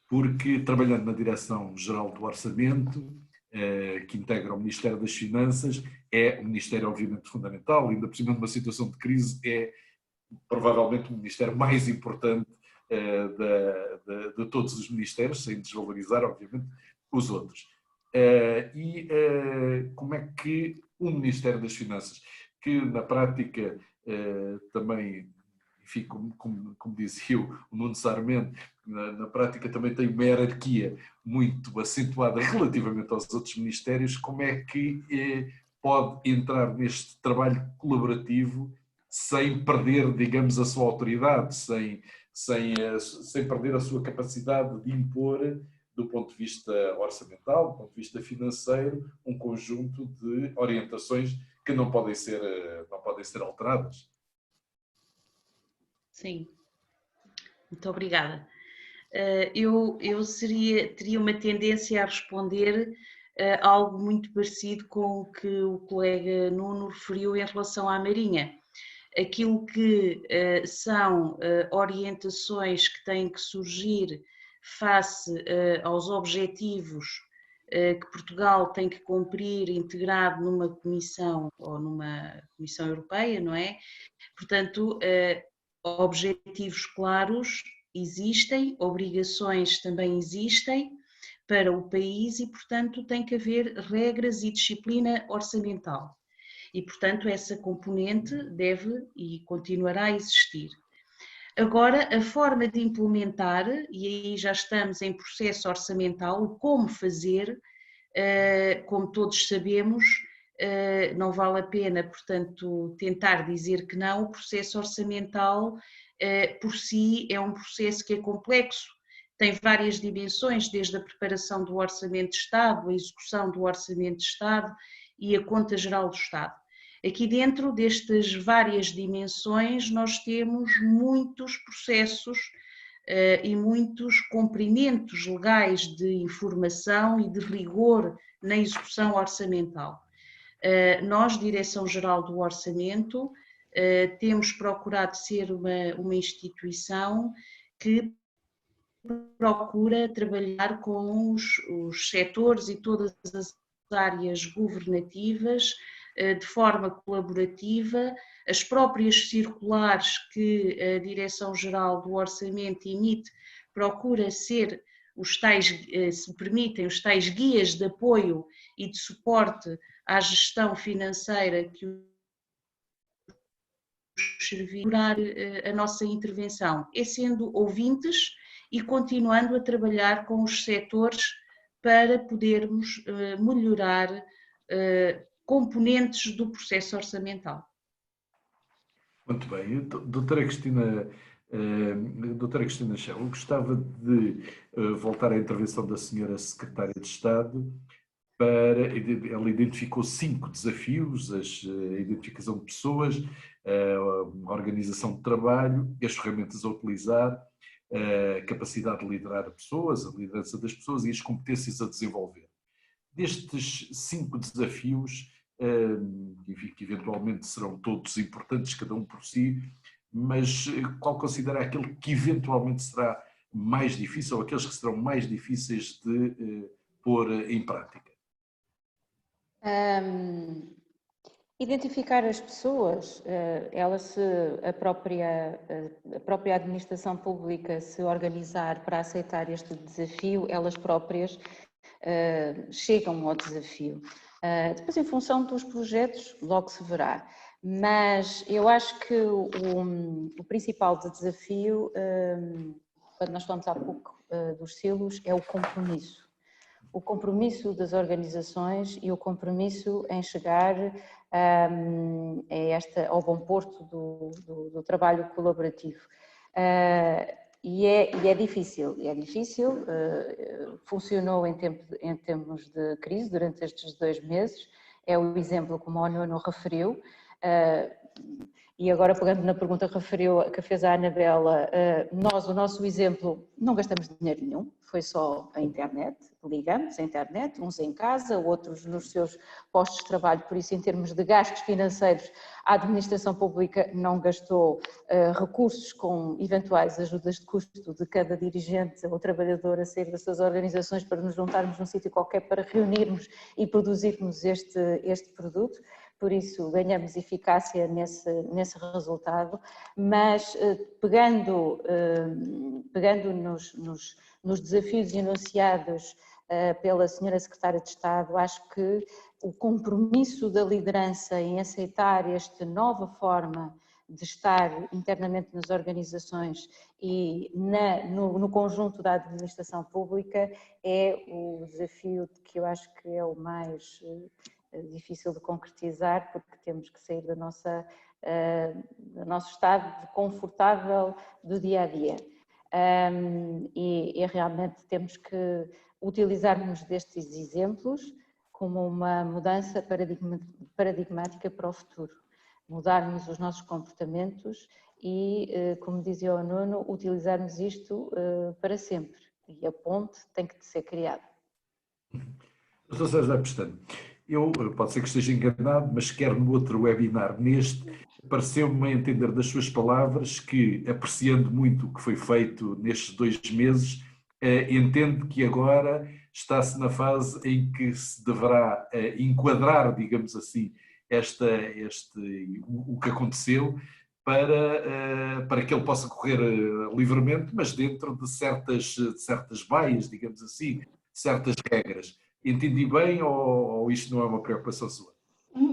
porque trabalhando na Direção-Geral do Orçamento, que integra o Ministério das Finanças, é um ministério obviamente fundamental, ainda por cima de uma situação de crise, é provavelmente o ministério mais importante de todos os ministérios, sem desvalorizar, obviamente, os outros. Como é que o Ministério das Finanças, que na prática também, enfim, como dizia o Nuno Sarmento, na prática também tem uma hierarquia muito acentuada relativamente aos outros ministérios, como é que pode entrar neste trabalho colaborativo sem perder, digamos, a sua autoridade, sem perder a sua capacidade de impor, do ponto de vista orçamental, do ponto de vista financeiro, um conjunto de orientações que não podem ser alteradas? Sim, muito obrigada. Eu teria uma tendência a responder algo muito parecido com o que o colega Nuno referiu em relação à Marinha. Aquilo que são orientações que têm que surgir face aos objetivos que Portugal tem que cumprir integrado numa comissão ou numa Comissão Europeia, não é? Portanto, objetivos claros existem, obrigações também existem para o país e, portanto, tem que haver regras e disciplina orçamental. E, portanto, essa componente deve e continuará a existir. Agora, a forma de implementar, e aí já estamos em processo orçamental, o como fazer, como todos sabemos, não vale a pena, portanto, tentar dizer que não. O processo orçamental, por si, é um processo que é complexo, tem várias dimensões, desde a preparação do Orçamento de Estado, a execução do Orçamento de Estado e a Conta Geral do Estado. Aqui dentro destas várias dimensões nós temos muitos processos e muitos cumprimentos legais de informação e de rigor na execução orçamental. Nós, Direção-Geral do Orçamento, temos procurado ser uma instituição que procura trabalhar com os setores e todas as áreas governativas de forma colaborativa. As próprias circulares que a Direção-Geral do Orçamento emite procura ser os tais, se permitem, os tais guias de apoio e de suporte à gestão financeira que os servir a nossa intervenção, é sendo ouvintes e continuando a trabalhar com os setores para podermos melhorar componentes do processo orçamental. Muito bem. Doutora Cristina Chão, gostava de voltar à intervenção da senhora Secretária de Estado. Ela identificou 5 desafios: a identificação de pessoas, a organização de trabalho, as ferramentas a utilizar, a capacidade de liderar pessoas, a liderança das pessoas e as competências a desenvolver. Destes 5 desafios, que eventualmente serão todos importantes, cada um por si, mas qual considera aquele que eventualmente será mais difícil, ou aqueles que serão mais difíceis de pôr em prática? Identificar as pessoas, a própria administração pública se organizar para aceitar este desafio, elas próprias chegam ao desafio. Depois, em função dos projetos, logo se verá. Mas eu acho que o principal desafio, quando nós falamos há pouco dos silos, é o compromisso. O compromisso das organizações e o compromisso em chegar ao bom porto do trabalho colaborativo. E é difícil, funcionou em tempos de crise durante estes 2 meses, é o exemplo como o Nuno referiu, E agora, pegando na pergunta que fez a Anabela, o nosso exemplo, não gastamos dinheiro nenhum, foi só a internet, ligamos a internet, uns em casa, outros nos seus postos de trabalho, por isso em termos de gastos financeiros, a administração pública não gastou recursos com eventuais ajudas de custo de cada dirigente ou trabalhador a sair das suas organizações para nos juntarmos num sítio qualquer para reunirmos e produzirmos este produto. Por isso ganhamos eficácia nesse resultado, mas pegando nos desafios enunciados pela senhora Secretária de Estado, acho que o compromisso da liderança em aceitar esta nova forma de estar internamente nas organizações e no conjunto da administração pública é o desafio que eu acho que é o mais difícil de concretizar, porque temos que sair do nosso estado confortável do dia a dia. E realmente temos que utilizarmos destes exemplos como uma mudança paradigmática para o futuro. Mudarmos os nossos comportamentos e, como dizia o Nuno, utilizarmos isto para sempre. E a ponte tem que ser criada. Dr. César Pestana, pode ser que esteja enganado, mas quer no outro webinar, neste, pareceu-me a entender das suas palavras que, apreciando muito o que foi feito nestes 2 meses, entende que agora está-se na fase em que se deverá enquadrar, digamos assim, o que aconteceu para que ele possa correr livremente, mas dentro de certas baias, digamos assim, certas regras. Entendi bem ou isto não é uma preocupação sua?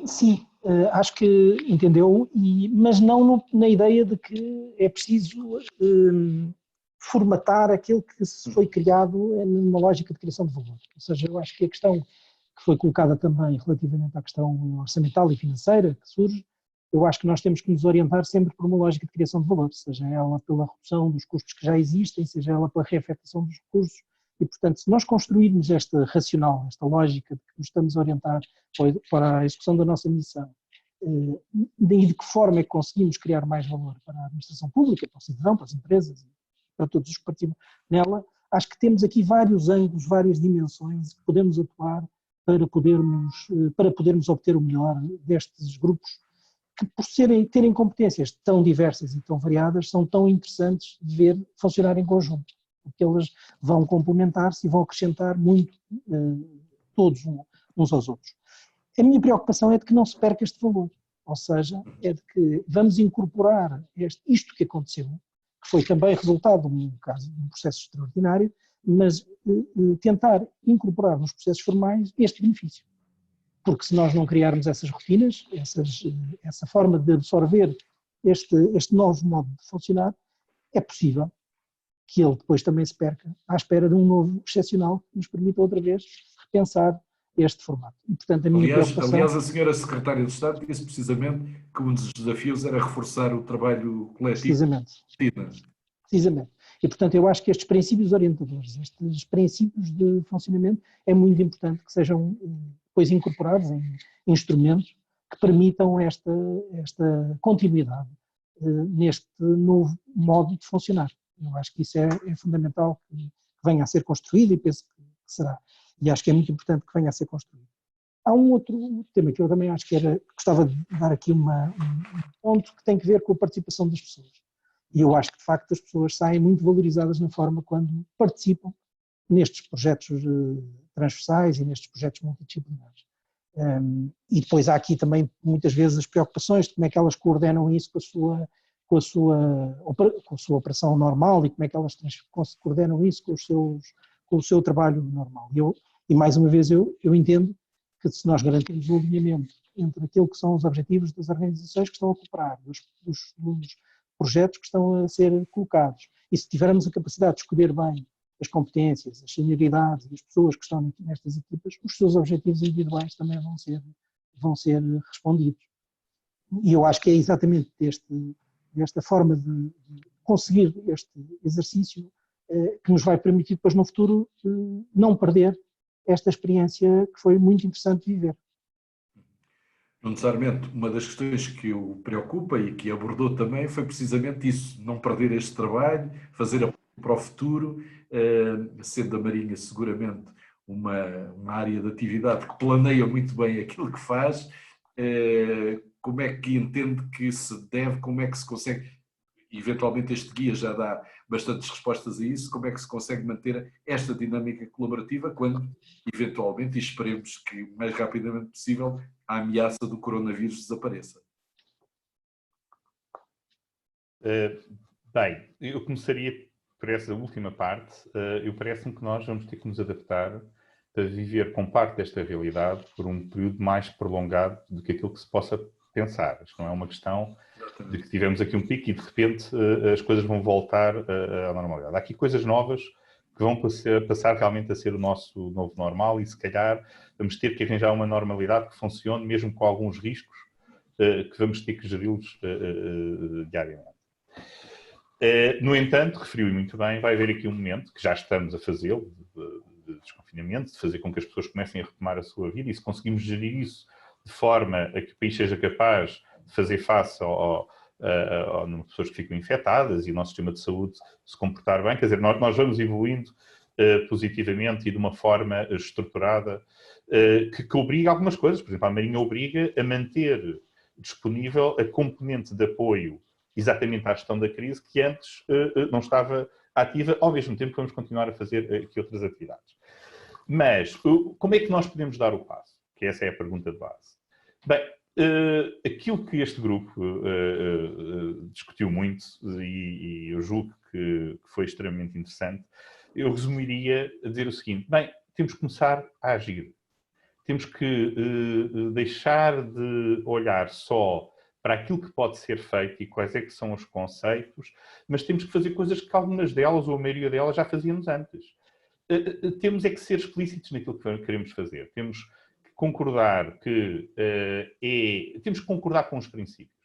Sim, acho que entendeu, mas não na ideia de que é preciso formatar aquilo que foi criado numa lógica de criação de valor. Ou seja, eu acho que a questão que foi colocada também relativamente à questão orçamental e financeira que surge, eu acho que nós temos que nos orientar sempre por uma lógica de criação de valor, seja ela pela redução dos custos que já existem, seja ela pela reafetação dos recursos. E, portanto, se nós construirmos esta racional, esta lógica de que nos estamos a orientar para a execução da nossa missão, e de que forma é que conseguimos criar mais valor para a administração pública, para o cidadão, para as empresas, para todos os que participam nela, acho que temos aqui vários ângulos, várias dimensões que podemos atuar para podermos obter o melhor destes grupos que, por terem competências tão diversas e tão variadas, são tão interessantes de ver funcionar em conjunto, porque elas vão complementar-se e vão acrescentar muito todos uns aos outros. A minha preocupação é de que não se perca este valor, ou seja, é de que vamos incorporar isto que aconteceu, que foi também resultado, no caso, de um processo extraordinário, mas tentar incorporar nos processos formais este benefício. Porque se nós não criarmos essas rotinas, essa forma de absorver este novo modo de funcionar, é possível que ele depois também se perca à espera de um novo excepcional que nos permita outra vez repensar este formato. E, portanto, a minha preocupação... Aliás, a senhora Secretária de Estado disse precisamente que um dos desafios era reforçar o trabalho coletivo. Precisamente. E, portanto, eu acho que estes princípios orientadores, estes princípios de funcionamento, é muito importante que sejam depois incorporados em instrumentos que permitam esta continuidade neste novo modo de funcionar. Eu acho que isso é fundamental que venha a ser construído e penso que será. E acho que é muito importante que venha a ser construído. Há um outro tema que eu também acho que gostava de dar aqui um ponto que tem que ver com a participação das pessoas. E eu acho que, de facto, as pessoas saem muito valorizadas na forma quando participam nestes projetos transversais e nestes projetos multidisciplinares. E depois há aqui também, muitas vezes, as preocupações de como é que elas coordenam isso com a sua operação normal e como é que elas coordenam isso com o seu trabalho normal. E mais uma vez eu entendo que se nós garantirmos o alinhamento entre aquilo que são os objetivos das organizações que estão a cooperar, dos projetos que estão a ser colocados, e se tivermos a capacidade de escolher bem as competências, as senioridades e as pessoas que estão nestas equipas, os seus objetivos individuais também vão ser respondidos. E eu acho que é exatamente desta forma de conseguir este exercício que nos vai permitir depois no futuro não perder esta experiência que foi muito interessante de viver. Não necessariamente. Uma das questões que o preocupa e que abordou também foi precisamente isso, não perder este trabalho, fazer apoio para o futuro, sendo a Marinha seguramente uma área de atividade que planeia muito bem aquilo que faz, como é que entende que se deve, como é que se consegue, eventualmente este guia já dá bastantes respostas a isso, como é que se consegue manter esta dinâmica colaborativa quando, eventualmente, e esperemos que o mais rapidamente possível, a ameaça do coronavírus desapareça. Bem, eu começaria por essa última parte. Eu parece-me que nós vamos ter que nos adaptar a viver com parte desta realidade por um período mais prolongado do que aquilo que se possa pensar. Isto não é uma questão de que tivemos aqui um pico e de repente as coisas vão voltar à normalidade. Há aqui coisas novas que vão passar realmente a ser o nosso novo normal e se calhar vamos ter que arranjar uma normalidade que funcione mesmo com alguns riscos que vamos ter que geri-los diariamente. No entanto, referiu muito bem, vai haver aqui um momento, que já estamos a fazê-lo, de desconfinamento, de fazer com que as pessoas comecem a retomar a sua vida, e se conseguimos gerir isso de forma a que o país seja capaz de fazer face ao número de pessoas que ficam infectadas e o nosso sistema de saúde se comportar bem, quer dizer, nós vamos evoluindo positivamente e de uma forma estruturada que obriga algumas coisas. Por exemplo, a Marinha obriga a manter disponível a componente de apoio exatamente à gestão da crise que antes não estava ativa, ao mesmo tempo que vamos continuar a fazer aqui outras atividades. Mas como é que nós podemos dar o passo? Que essa é a pergunta de base. Bem, aquilo que este grupo discutiu muito, e eu julgo que foi extremamente interessante, eu resumiria a dizer o seguinte: bem, temos que começar a agir. Temos que deixar de olhar só para aquilo que pode ser feito e quais é que são os conceitos, mas temos que fazer coisas que algumas delas, ou a maioria delas, já fazíamos antes. Temos é que ser explícitos naquilo que queremos fazer. Temos que concordar temos que concordar com os princípios.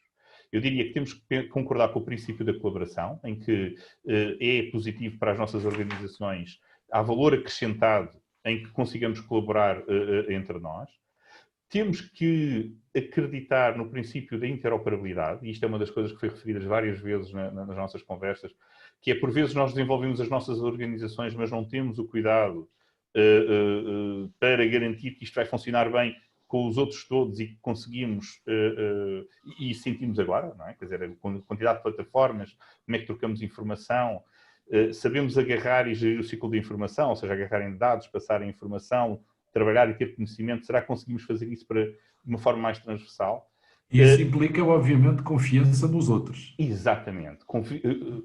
Eu diria que temos que concordar com o princípio da colaboração, em que é positivo para as nossas organizações, há valor acrescentado em que consigamos colaborar entre nós. Temos que acreditar no princípio da interoperabilidade, e isto é uma das coisas que foi referidas várias vezes nas nossas conversas, que é, por vezes, nós desenvolvemos as nossas organizações, mas não temos o cuidado para garantir que isto vai funcionar bem com os outros todos e que conseguimos, e sentimos agora, não é? Quer dizer, a quantidade de plataformas, como é que trocamos informação, sabemos agarrar e gerir o ciclo de informação, ou seja, agarrar em dados, passar em informação, trabalhar e ter conhecimento. Será que conseguimos fazer isso de uma forma mais transversal? Isso implica, obviamente, confiança nos outros. Exatamente.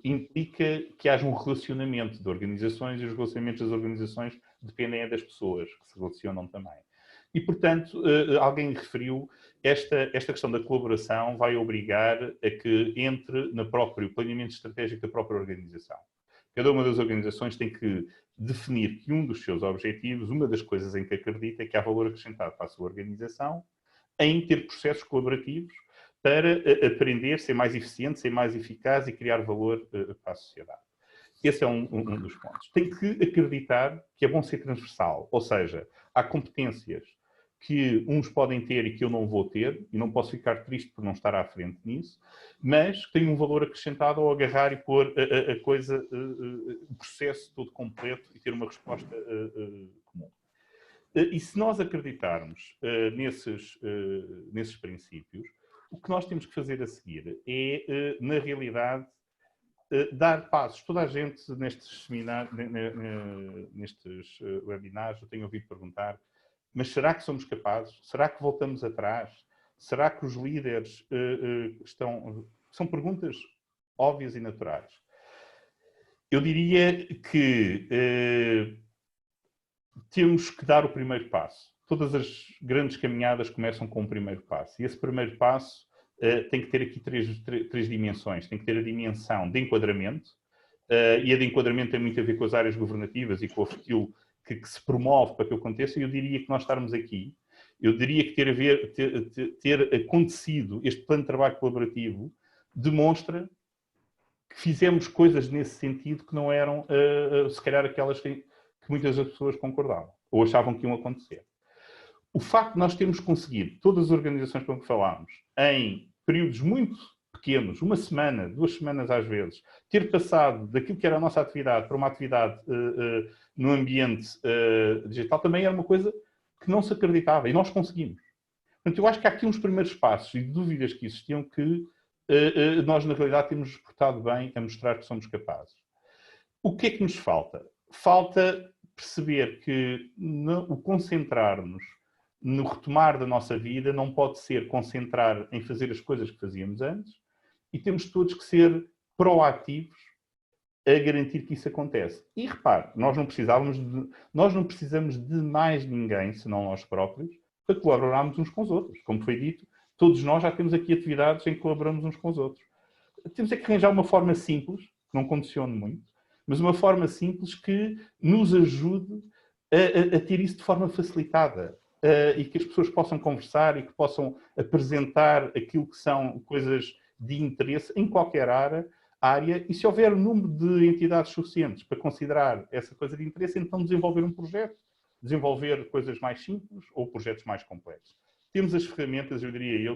Implica que haja um relacionamento de organizações, e os relacionamentos das organizações dependem das pessoas que se relacionam também. E, portanto, alguém referiu, esta questão da colaboração vai obrigar a que entre no próprio planeamento estratégico da própria organização. Cada uma das organizações tem que definir que um dos seus objetivos, uma das coisas em que acredita, é que há valor acrescentado para a sua organização em ter processos colaborativos para aprender, ser mais eficiente, ser mais eficaz e criar valor para a sociedade. Esse é um dos pontos. Tem que acreditar que é bom ser transversal, ou seja, há competências que uns podem ter e que eu não vou ter, e não posso ficar triste por não estar à frente nisso, mas tem um valor acrescentado ao agarrar e pôr a coisa, o processo todo completo e ter uma resposta comum. E se nós acreditarmos nesses princípios, o que nós temos que fazer a seguir é, na realidade, dar passos. Toda a gente nestes seminários, nestes webinars, eu tenho ouvido perguntar: mas será que somos capazes? Será que voltamos atrás? Será que os líderes estão... São perguntas óbvias e naturais. Eu diria que temos que dar o primeiro passo. Todas as grandes caminhadas começam com o primeiro passo. E esse primeiro passo tem que ter aqui três dimensões. Tem que ter a dimensão de enquadramento, e a de enquadramento tem muito a ver com as áreas governativas e com aquilo que se promove para que aconteça. E eu diria que nós estarmos aqui, eu diria que ter acontecido este plano de trabalho colaborativo demonstra que fizemos coisas nesse sentido que não eram, se calhar, aquelas que muitas das pessoas concordavam ou achavam que iam acontecer. O facto de nós termos conseguido, todas as organizações com que falámos, em períodos muito pequenos, uma semana, 2 semanas às vezes, ter passado daquilo que era a nossa atividade para uma atividade no ambiente digital, também era uma coisa que não se acreditava, e nós conseguimos. Portanto, eu acho que há aqui uns primeiros passos e dúvidas que existiam que nós, na realidade, temos nos portado bem a mostrar que somos capazes. O que é que nos falta? Falta perceber que o concentrar-nos no retomar da nossa vida não pode ser concentrar em fazer as coisas que fazíamos antes, e temos todos que ser proativos a garantir que isso acontece. E repare, nós não precisamos de mais ninguém, senão nós próprios, para colaborarmos uns com os outros. Como foi dito, todos nós já temos aqui atividades em que colaboramos uns com os outros. Temos é que arranjar uma forma simples, que não condicione muito, mas uma forma simples que nos ajude a ter isso de forma facilitada e que as pessoas possam conversar e que possam apresentar aquilo que são coisas de interesse em qualquer área, e se houver um número de entidades suficientes para considerar essa coisa de interesse, então desenvolver um projeto, desenvolver coisas mais simples ou projetos mais complexos. Temos as ferramentas, eu diria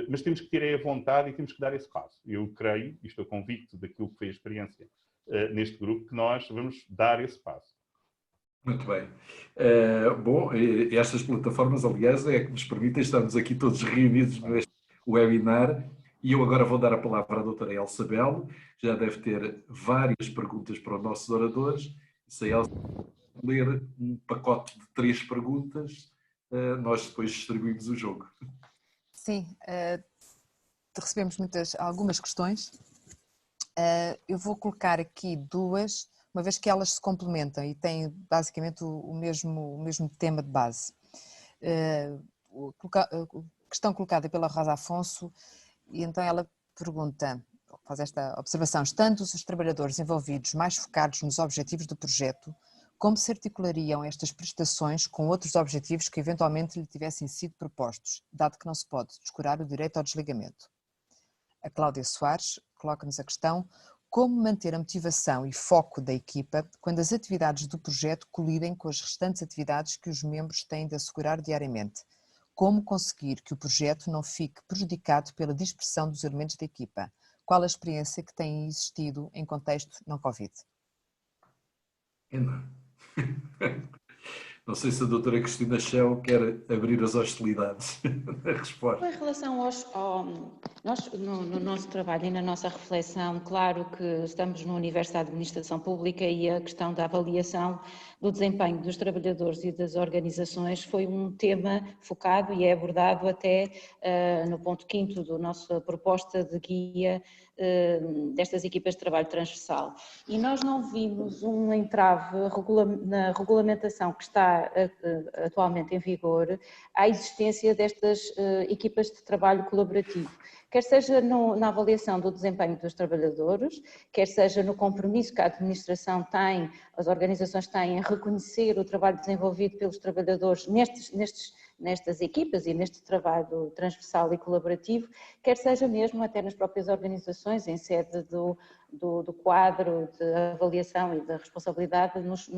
mas temos que ter a vontade e temos que dar esse passo. Eu creio, e estou convicto daquilo que foi a experiência neste grupo, que nós vamos dar esse passo. Muito bem. Bom, estas plataformas, aliás, é que nos permitem estarmos aqui todos reunidos neste webinar, e eu agora vou dar a palavra à doutora Elsa Belo, já deve ter várias perguntas para os nossos oradores. Se a Elsa ler um pacote de 3 perguntas, nós depois distribuímos o jogo. Sim, recebemos algumas questões. Eu vou colocar aqui 2, uma vez que elas se complementam e têm basicamente o mesmo tema de base. Questão colocada pela Rosa Afonso, e então ela pergunta, faz esta observação: estando os trabalhadores envolvidos mais focados nos objetivos do projeto, como se articulariam estas prestações com outros objetivos que eventualmente lhe tivessem sido propostos, dado que não se pode descurar o direito ao desligamento? A Cláudia Soares coloca-nos a questão: como manter a motivação e foco da equipa quando as atividades do projeto colidem com as restantes atividades que os membros têm de assegurar diariamente? Como conseguir que o projeto não fique prejudicado pela dispersão dos elementos da equipa? Qual a experiência que tem existido em contexto não Covid? Não sei se a doutora Cristina Schell quer abrir as hostilidades na resposta. Em relação no nosso trabalho e na nossa reflexão, claro que estamos no universo da administração pública e a questão da avaliação do desempenho dos trabalhadores e das organizações foi um tema focado e é abordado até no ponto 5º da nossa proposta de guia destas equipas de trabalho transversal. E nós não vimos um entrave na regulamentação que está atualmente em vigor à existência destas equipas de trabalho colaborativo, quer seja na avaliação do desempenho dos trabalhadores, quer seja no compromisso que a administração tem, as organizações têm em reconhecer o trabalho desenvolvido pelos trabalhadores nestas equipas e neste trabalho transversal e colaborativo, quer seja mesmo até nas próprias organizações, em sede do quadro de avaliação e da responsabilidade nos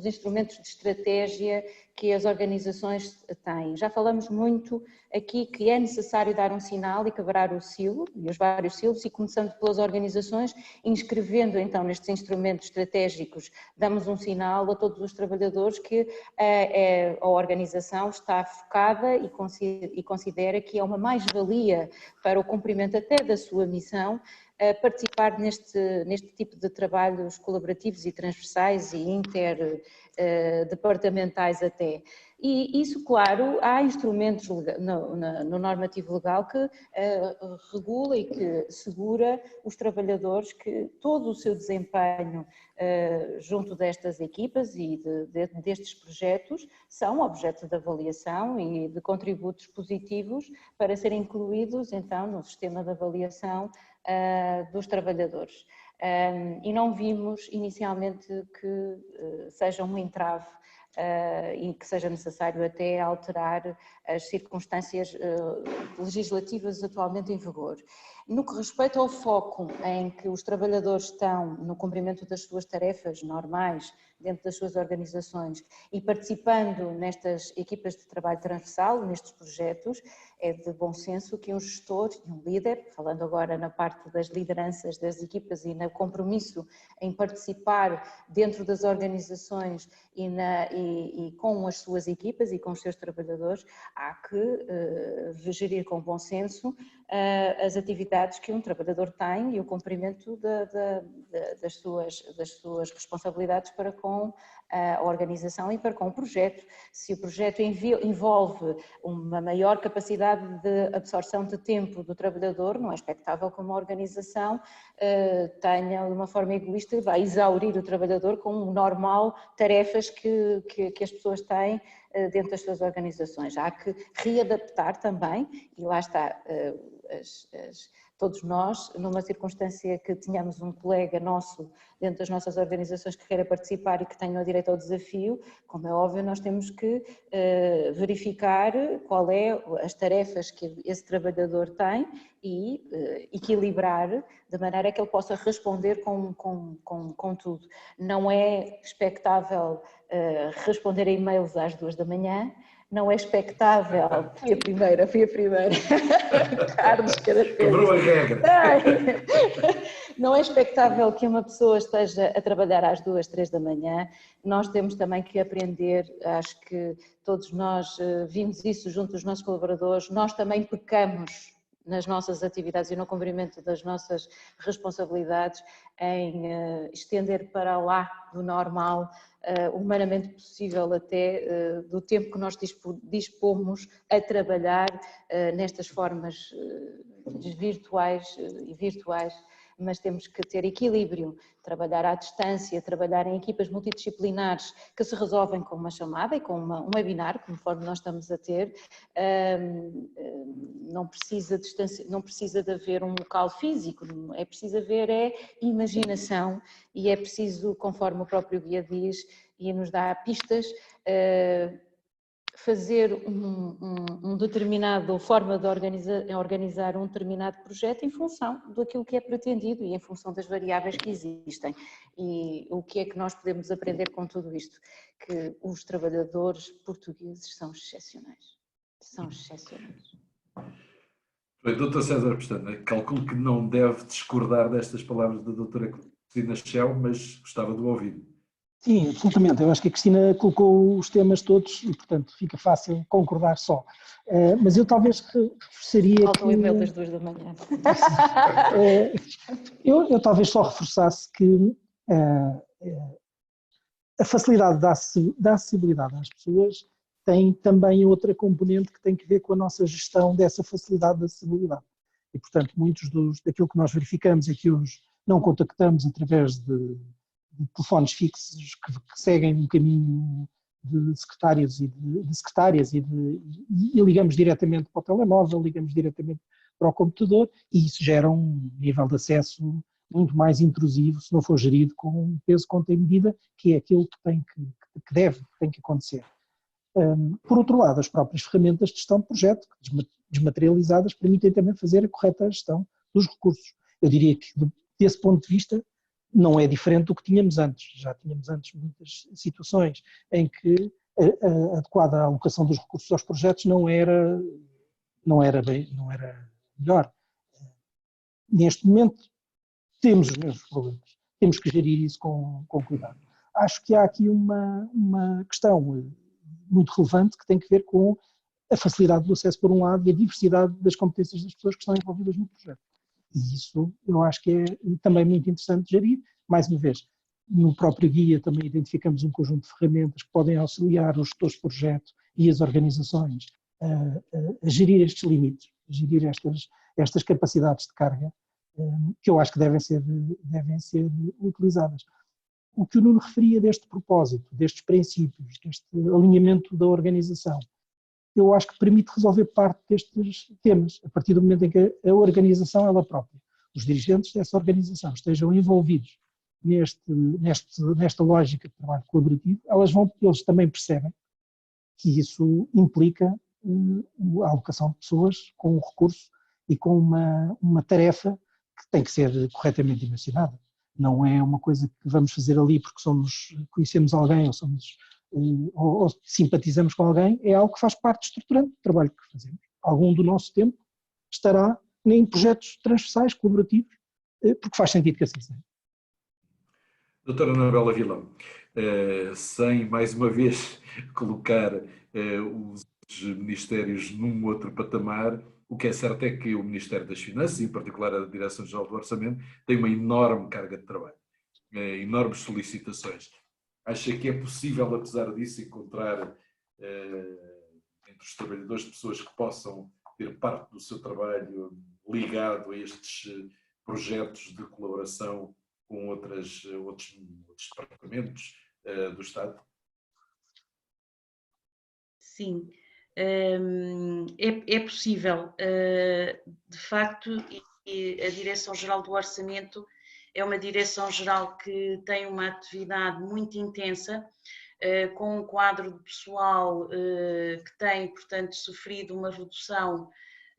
instrumentos de estratégia que as organizações têm. Já falamos muito aqui que é necessário dar um sinal e quebrar o silo, e os vários silos, e começando pelas organizações, inscrevendo então nestes instrumentos estratégicos, damos um sinal a todos os trabalhadores que a organização está focada e considera que é uma mais-valia para o cumprimento até da sua missão participar neste tipo de trabalhos colaborativos e transversais e interdepartamentais até. E isso, claro, há instrumentos no normativo legal que regula e que segura os trabalhadores que todo o seu desempenho junto destas equipas e destes projetos são objeto de avaliação e de contributos positivos para serem incluídos então no sistema de avaliação dos trabalhadores. E não vimos inicialmente que seja um entrave e que seja necessário até alterar as circunstâncias legislativas atualmente em vigor. No que respeita ao foco em que os trabalhadores estão no cumprimento das suas tarefas normais dentro das suas organizações e participando nestas equipas de trabalho transversal, nestes projetos, é de bom senso que um gestor e um líder, falando agora na parte das lideranças das equipas e no compromisso em participar dentro das organizações e com as suas equipas e com os seus trabalhadores, há que gerir com bom senso as atividades que um trabalhador tem e o cumprimento das suas responsabilidades para com a organização e para com o projeto. Se o projeto envolve uma maior capacidade de absorção de tempo do trabalhador, não é expectável que uma organização tenha, de uma forma egoísta, vai exaurir o trabalhador com o normal tarefas que as pessoas têm dentro das suas organizações. Há que readaptar também, e lá está, todos nós, numa circunstância que tenhamos um colega nosso dentro das nossas organizações que queira participar e que tenha o direito ao desafio, como é óbvio, nós temos que verificar qual é as tarefas que esse trabalhador tem e equilibrar de maneira que ele possa responder com tudo. Não é expectável responder a e-mails às 2 da manhã, não é expectável, fui a primeira, Carlos, cada vez. Quebrou a regra. Não é expectável que uma pessoa esteja a trabalhar às 2, 3 da manhã, nós temos também que aprender, acho que todos nós vimos isso junto dos nossos colaboradores, nós também pecamos nas nossas atividades e no cumprimento das nossas responsabilidades em estender para lá do normal, humanamente possível até, do tempo que nós dispomos a trabalhar nestas formas virtuais e virtuais, mas temos que ter equilíbrio, trabalhar à distância, trabalhar em equipas multidisciplinares que se resolvem com uma chamada e com um webinar, conforme nós estamos a ter. Não precisa de haver um local físico, é preciso haver imaginação e é preciso, conforme o próprio guia diz e nos dá pistas, fazer um determinado forma de organizar um determinado projeto em função daquilo que é pretendido e em função das variáveis que existem. E o que é que nós podemos aprender com tudo isto? Que os trabalhadores portugueses são excepcionais. São excepcionais. Doutor César Pestana, calculo que não deve discordar destas palavras da doutora Cristina Schell, mas gostava de o ouvir. Sim, absolutamente. Eu acho que a Cristina colocou os temas todos e, portanto, fica fácil concordar só. Mas eu talvez reforçaria Falta o e-mail das 2 da manhã. Eu talvez só reforçasse que a facilidade da acessibilidade às pessoas tem também outra componente que tem que ver com a nossa gestão dessa facilidade de acessibilidade. E, portanto, muitos daquilo que nós verificamos é que hoje não contactamos através de telefones fixos que seguem um caminho de secretários e de secretárias e ligamos diretamente para o telemóvel, ligamos diretamente para o computador e isso gera um nível de acesso muito mais intrusivo se não for gerido com um peso, conta e medida, que é aquilo que tem que acontecer. Por outro lado, as próprias ferramentas de gestão de projeto, desmaterializadas, permitem também fazer a correta gestão dos recursos. Eu diria que, desse ponto de vista, não é diferente do que tínhamos antes. Já tínhamos antes muitas situações em que a adequada alocação dos recursos aos projetos não era melhor. Neste momento temos os mesmos problemas. Temos que gerir isso com cuidado. Acho que há aqui uma questão muito relevante que tem que ver com a facilidade do acesso por um lado e a diversidade das competências das pessoas que estão envolvidas no projeto. E isso eu acho que é também muito interessante de gerir. Mais uma vez, no próprio guia também identificamos um conjunto de ferramentas que podem auxiliar os gestores de projeto e as organizações a gerir estes limites, a gerir estas capacidades de carga que eu acho que devem ser utilizadas. O que o Nuno referia deste propósito, destes princípios, deste alinhamento da organização, eu acho que permite resolver parte destes temas, a partir do momento em que a organização ela própria, os dirigentes dessa organização estejam envolvidos nesta lógica de trabalho colaborativo, eles também percebem que isso implica a alocação de pessoas com um recurso e com uma tarefa que tem que ser corretamente dimensionada. Não é uma coisa que vamos fazer ali porque conhecemos alguém ou simpatizamos com alguém, é algo que faz parte estruturante do trabalho que fazemos. Algum do nosso tempo estará em projetos transversais, colaborativos, porque faz sentido que assim seja. Doutora Anabela Vilão, sem mais uma vez colocar os ministérios num outro patamar, o que é certo é que o Ministério das Finanças, em particular a Direção-Geral do Orçamento, tem uma enorme carga de trabalho, enormes solicitações. Acha que é possível, apesar disso, encontrar entre os trabalhadores pessoas que possam ter parte do seu trabalho ligado a estes projetos de colaboração com outros departamentos do Estado? Sim, é possível. De facto, a Direção-Geral do Orçamento é uma Direção-Geral que tem uma atividade muito intensa, com um quadro de pessoal que tem, portanto, sofrido uma redução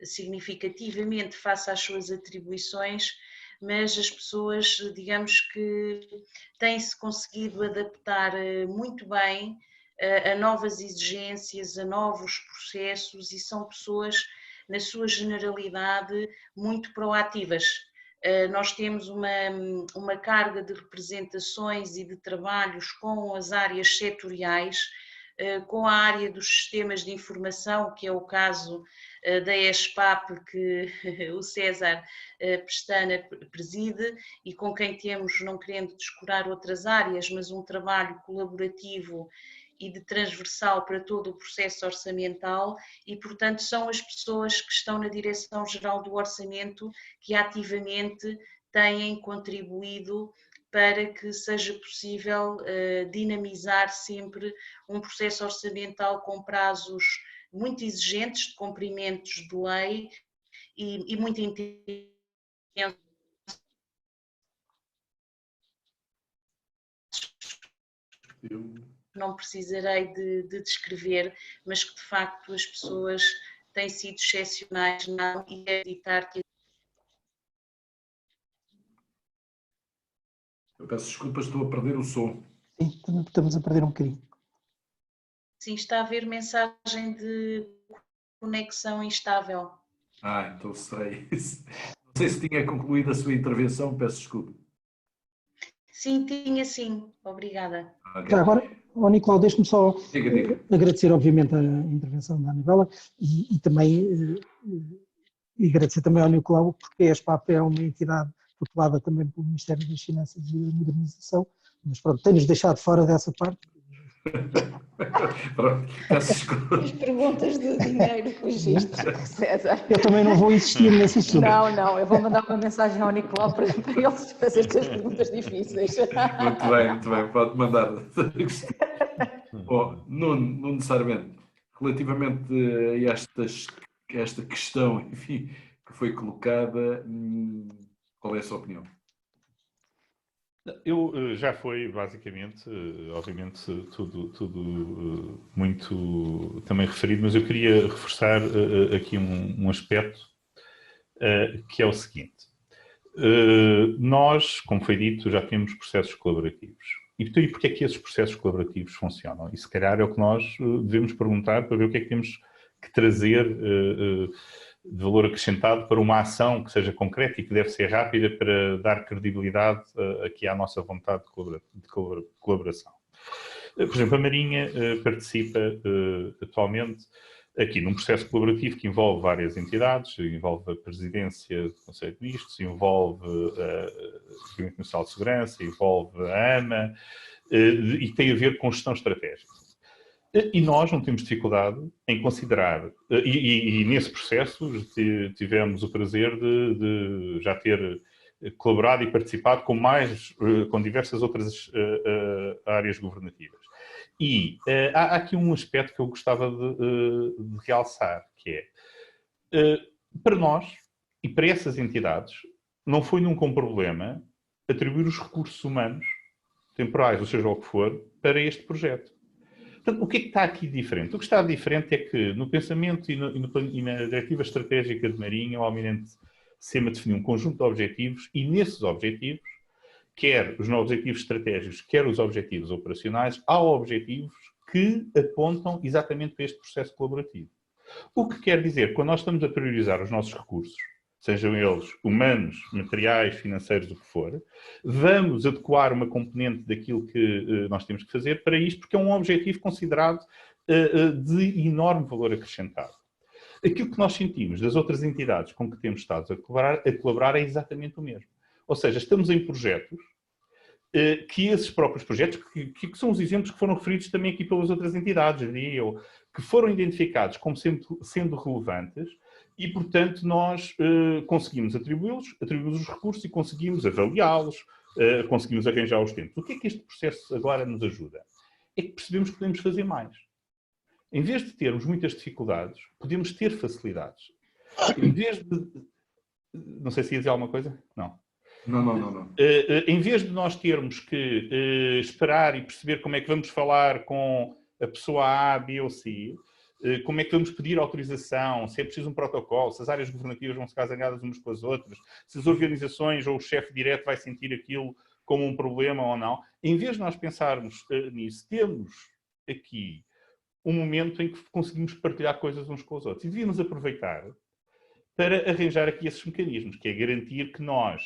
significativamente face às suas atribuições, mas as pessoas, digamos que têm-se conseguido adaptar muito bem a novas exigências, a novos processos, e são pessoas, na sua generalidade, muito proativas. Nós temos uma carga de representações e de trabalhos com as áreas setoriais, com a área dos sistemas de informação, que é o caso da ESPAP, que o César Pestana preside, e com quem temos, não querendo descurar outras áreas, mas um trabalho colaborativo e de transversal para todo o processo orçamental, e, portanto, são as pessoas que estão na Direção-Geral do Orçamento que ativamente têm contribuído para que seja possível dinamizar sempre um processo orçamental com prazos muito exigentes de cumprimentos de lei e muito intensos. Não precisarei de descrever, mas que de facto as pessoas têm sido excepcionais e acreditar que... Eu peço desculpas, estou a perder o som. Sim, estamos a perder um bocadinho. Sim, está a haver mensagem de conexão instável. Então serei isso. Não sei se tinha concluído a sua intervenção, peço desculpa. Sim, tinha sim. Obrigada. Okay. Já agora, Nicolau, deixe-me só diga. Agradecer, obviamente, a intervenção da Anabela e também e agradecer também ao Nicolau, porque a ESPAP é uma entidade tutelada também pelo Ministério das Finanças e da Modernização, mas pronto, tem-nos deixado fora dessa parte. Pronto, peço desculpa. As perguntas de dinheiro que registro, César. Eu também não vou insistir nesse assunto. Não, eu vou mandar uma mensagem ao Nicolau para eles fazer estas perguntas difíceis. Muito bem, pode mandar. Bom, não necessariamente. Relativamente a esta questão, enfim, que foi colocada, qual é a sua opinião? Já foi basicamente, obviamente, tudo muito também referido, mas eu queria reforçar aqui um aspecto que é o seguinte. Nós, como foi dito, já temos processos colaborativos. E porquê é que esses processos colaborativos funcionam? E se calhar é o que nós devemos perguntar para ver o que é que temos que trazer de valor acrescentado para uma ação que seja concreta e que deve ser rápida para dar credibilidade aqui à nossa vontade de colaboração. Por exemplo, a Marinha participa atualmente aqui num processo colaborativo que envolve várias entidades, envolve a Presidência do Conselho de Ministros, envolve o Gabinete Nacional de Segurança, envolve a AMA e tem a ver com gestão estratégica. E nós não temos dificuldade em considerar, e nesse processo tivemos o prazer de já ter colaborado e participado com diversas outras áreas governativas. E há aqui um aspecto que eu gostava de realçar, que é, para nós e para essas entidades, não foi nunca um problema atribuir os recursos humanos, temporais, ou seja o que for, para este projeto. Portanto, o que é que está aqui diferente? O que está diferente é que no pensamento e na diretiva estratégica de Marinho, o Almirante SEMA definiu um conjunto de objetivos e nesses objetivos, quer os objetivos estratégicos, quer os objetivos operacionais, há objetivos que apontam exatamente para este processo colaborativo. O que quer dizer que quando nós estamos a priorizar os nossos recursos, sejam eles humanos, materiais, financeiros, o que for, vamos adequar uma componente daquilo que nós temos que fazer para isto, porque é um objetivo considerado de enorme valor acrescentado. Aquilo que nós sentimos das outras entidades com que temos estado a colaborar é exatamente o mesmo. Ou seja, estamos em projetos que esses próprios projetos, que são os exemplos que foram referidos também aqui pelas outras entidades, que foram identificados como sendo relevantes e, portanto, nós conseguimos atribuí-los os recursos e conseguimos avaliá-los, conseguimos arranjar os tempos. O que é que este processo agora nos ajuda? É que percebemos que podemos fazer mais. Em vez de termos muitas dificuldades, podemos ter facilidades. Em vez de... Não sei se ia dizer alguma coisa? Não. Não. Em vez de nós termos que esperar e perceber como é que vamos falar com a pessoa A, B ou C, como é que vamos pedir autorização, se é preciso um protocolo, se as áreas governativas vão ficar zangadas umas com as outras, se as organizações ou o chefe direto vai sentir aquilo como um problema ou não. Em vez de nós pensarmos nisso, temos aqui um momento em que conseguimos partilhar coisas uns com os outros. E devíamos aproveitar para arranjar aqui esses mecanismos, que é garantir que nós,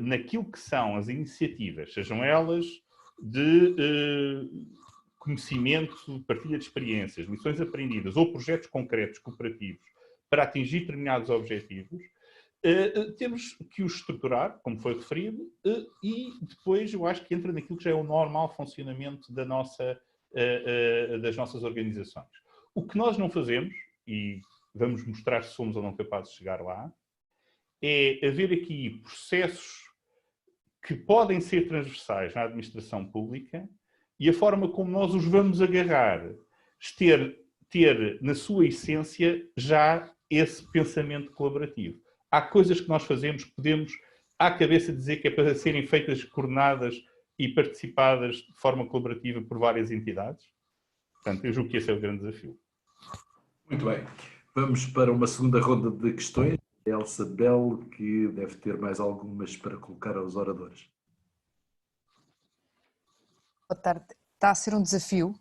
naquilo que são as iniciativas, sejam elas de conhecimento, partilha de experiências, lições aprendidas ou projetos concretos cooperativos para atingir determinados objetivos, temos que os estruturar, como foi referido, e depois eu acho que entra naquilo que já é o normal funcionamento das nossas organizações. O que nós não fazemos, e vamos mostrar se somos ou não capazes de chegar lá, é haver aqui processos que podem ser transversais na administração pública e a forma como nós os vamos agarrar, ter na sua essência já esse pensamento colaborativo. Há coisas que nós fazemos que podemos, à cabeça, dizer que é para serem feitas, coordenadas e participadas de forma colaborativa por várias entidades. Portanto, eu julgo que esse é o grande desafio. Muito bem. Vamos para uma segunda ronda de questões. Elsa Bell, que deve ter mais algumas para colocar aos oradores. Boa tarde. Está a ser um desafio,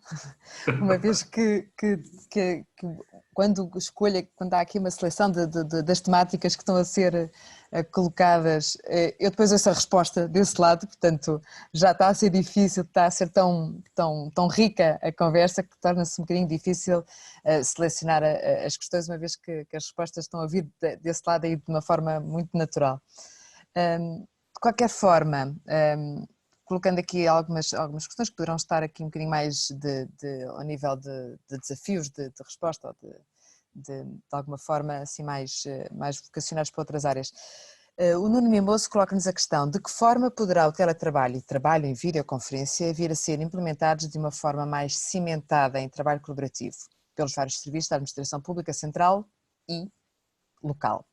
uma vez que quando há aqui uma seleção das temáticas que estão a ser colocadas, eu depois ouço a resposta desse lado, portanto já está a ser difícil, está a ser tão rica a conversa que torna-se um bocadinho difícil selecionar as questões, uma vez que as respostas estão a vir desse lado aí de uma forma muito natural. De qualquer forma, colocando aqui algumas questões que poderão estar aqui um bocadinho mais ao nível de desafios, de resposta, ou de alguma forma assim mais vocacionados para outras áreas. O Nuno Mimoso coloca-nos a questão: de que forma poderá o teletrabalho e trabalho em videoconferência vir a ser implementados de uma forma mais cimentada em trabalho colaborativo pelos vários serviços da administração pública central e local?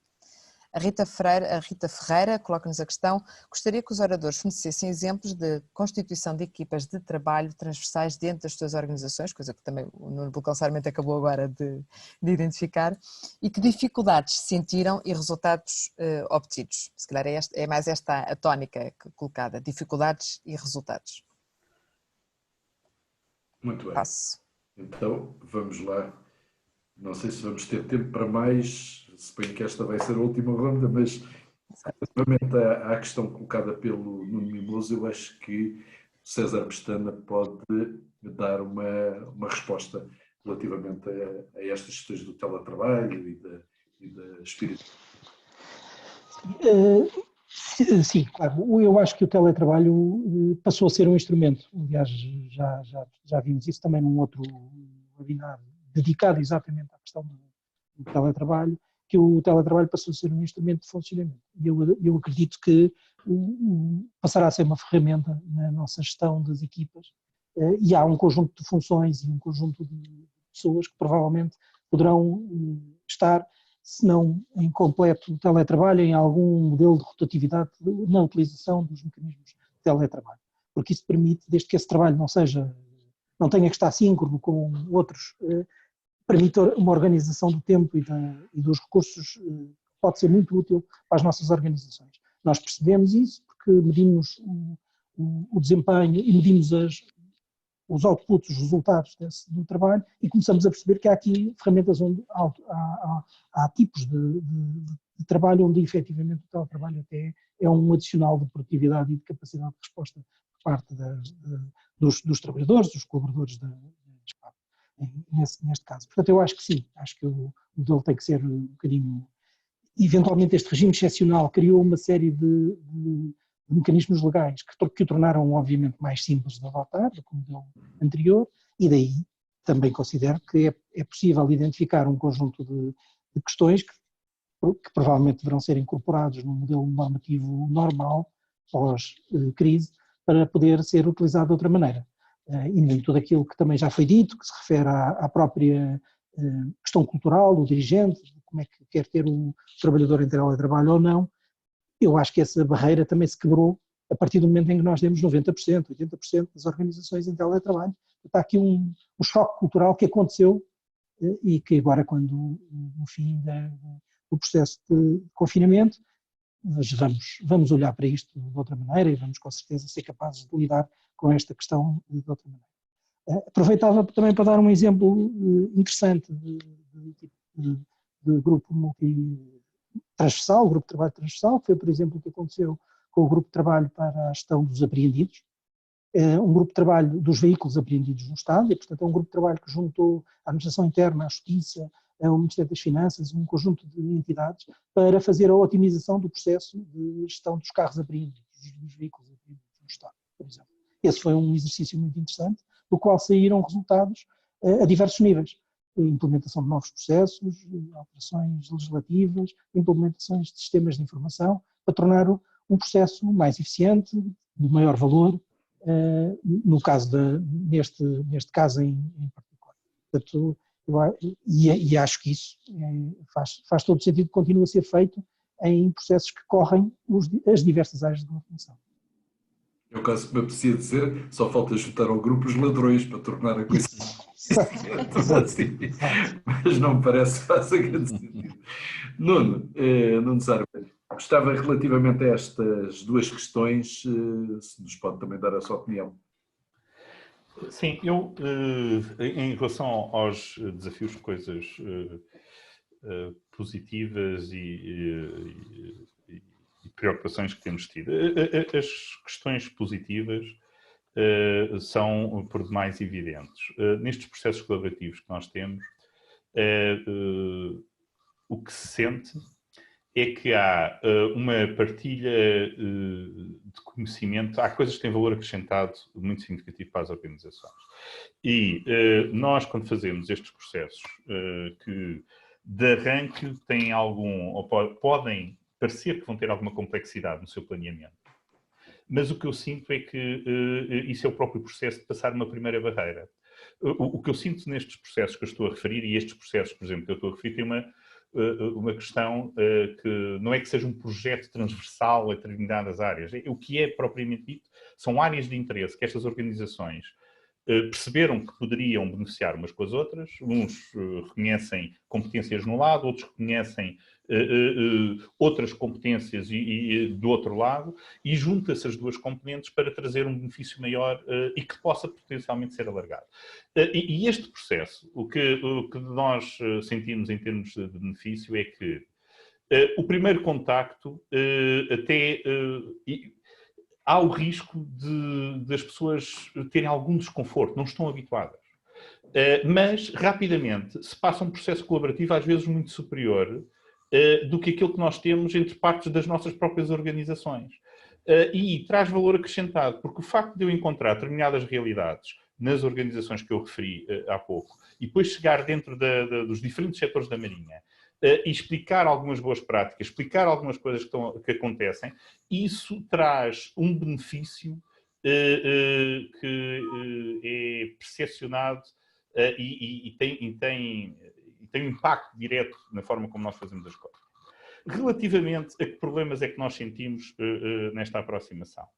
A Rita Ferreira coloca-nos a questão: gostaria que os oradores fornecessem exemplos de constituição de equipas de trabalho transversais dentro das suas organizações, coisa que também o Nuno Bulcansarmente acabou agora de identificar, e que dificuldades sentiram e resultados obtidos. Se calhar é mais esta a tónica colocada: dificuldades e resultados. Muito bem. Passo. Então, vamos lá. Não sei se vamos ter tempo para mais, suponho que esta vai ser a última ronda, mas relativamente à questão colocada pelo Nuno Mimoso, eu acho que o César Pestana pode dar uma resposta relativamente a estas questões do teletrabalho e da espírito. Sim, claro. Eu acho que o teletrabalho passou a ser um instrumento. Aliás, já vimos isso também num outro webinar dedicado exatamente à questão do teletrabalho, que o teletrabalho passou a ser um instrumento de funcionamento. E eu acredito que passará a ser uma ferramenta na nossa gestão das equipas, e há um conjunto de funções e um conjunto de pessoas que provavelmente poderão estar, se não em completo teletrabalho, em algum modelo de rotatividade na utilização dos mecanismos de teletrabalho. Porque isso permite, desde que esse trabalho não seja não tenha que estar síncrono com outros, permite uma organização do tempo e dos recursos, pode ser muito útil para as nossas organizações. Nós percebemos isso porque medimos o desempenho e medimos os outputs, os resultados do trabalho, e começamos a perceber que há aqui ferramentas onde há tipos de trabalho onde efetivamente o teletrabalho até é um adicional de produtividade e de capacidade de resposta por parte dos trabalhadores, dos colaboradores da SPAP, neste caso. Portanto, eu acho que sim, acho que o modelo tem que ser um bocadinho... Eventualmente este regime excepcional criou uma série de mecanismos legais que o tornaram obviamente mais simples de adotar do que o modelo anterior, e daí também considero que é possível identificar um conjunto de questões que provavelmente deverão ser incorporados no modelo normativo normal, pós-crise, para poder ser utilizado de outra maneira. E nem tudo aquilo que também já foi dito, que se refere à própria questão cultural, do dirigente, como é que quer ter o trabalhador em teletrabalho ou não. Eu acho que essa barreira também se quebrou a partir do momento em que nós temos 90%, 80% das organizações em teletrabalho. Está aqui um choque cultural que aconteceu e que agora, quando no fim do processo de confinamento, vamos olhar para isto de outra maneira e vamos com certeza ser capazes de lidar com esta questão de outra maneira. Aproveitava também para dar um exemplo interessante de grupo multitransversal, grupo de trabalho transversal, que foi, por exemplo, o que aconteceu com o grupo de trabalho para a gestão dos apreendidos, um grupo de trabalho dos veículos apreendidos no Estado, e portanto é um grupo de trabalho que juntou a Administração Interna, a Justiça, o Ministério das Finanças, um conjunto de entidades, para fazer a otimização do processo de gestão dos carros apreendidos, dos veículos apreendidos no Estado, por exemplo. Esse foi um exercício muito interessante, do qual saíram resultados a diversos níveis. Implementação de novos processos, alterações legislativas, implementações de sistemas de informação, para tornar um processo mais eficiente, de maior valor, no caso neste caso em particular. Portanto, e acho que isso faz todo sentido que continue a ser feito em processos que correm as diversas áreas de governação. É o caso que me aprecia dizer, só falta juntar ao grupo os ladrões para tornar a coisa assim, mas não me parece que faça grande sentido. Nuno Sarmento, gostava relativamente a estas duas questões, se nos pode também dar a sua opinião. Sim, eu, em relação aos desafios, coisas positivas e preocupações que temos tido, as questões positivas são por demais evidentes. Nestes processos colaborativos que nós temos, o que se sente é que há uma partilha de conhecimento, há coisas que têm valor acrescentado muito significativo para as organizações. E nós, quando fazemos estes processos que de arranque têm algum, ou podem parecer que vão ter alguma complexidade no seu planeamento, mas o que eu sinto é que isso é o próprio processo de passar uma primeira barreira. O que eu sinto nestes processos que eu estou a referir, e estes processos, por exemplo, que eu estou a referir, tem uma questão que não é que seja um projeto transversal a determinadas áreas. O que é propriamente dito são áreas de interesse que estas organizações perceberam que poderiam beneficiar umas com as outras. Uns reconhecem competências no lado, outros reconhecem outras competências do outro lado, e junta essas duas componentes para trazer um benefício maior e que possa potencialmente ser alargado. E este processo, o que nós sentimos em termos de benefício é que o primeiro contacto há o risco das pessoas terem algum desconforto, não estão habituadas. Mas, rapidamente, se passa um processo colaborativo, às vezes muito superior do que aquilo que nós temos entre partes das nossas próprias organizações. E traz valor acrescentado, porque o facto de eu encontrar determinadas realidades nas organizações que eu referi há pouco, e depois chegar dentro dos diferentes setores da Marinha, e explicar algumas boas práticas, explicar algumas coisas que acontecem, isso traz um benefício que é percepcionado e tem um impacto direto na forma como nós fazemos as coisas. Relativamente a que problemas é que nós sentimos nesta aproximação?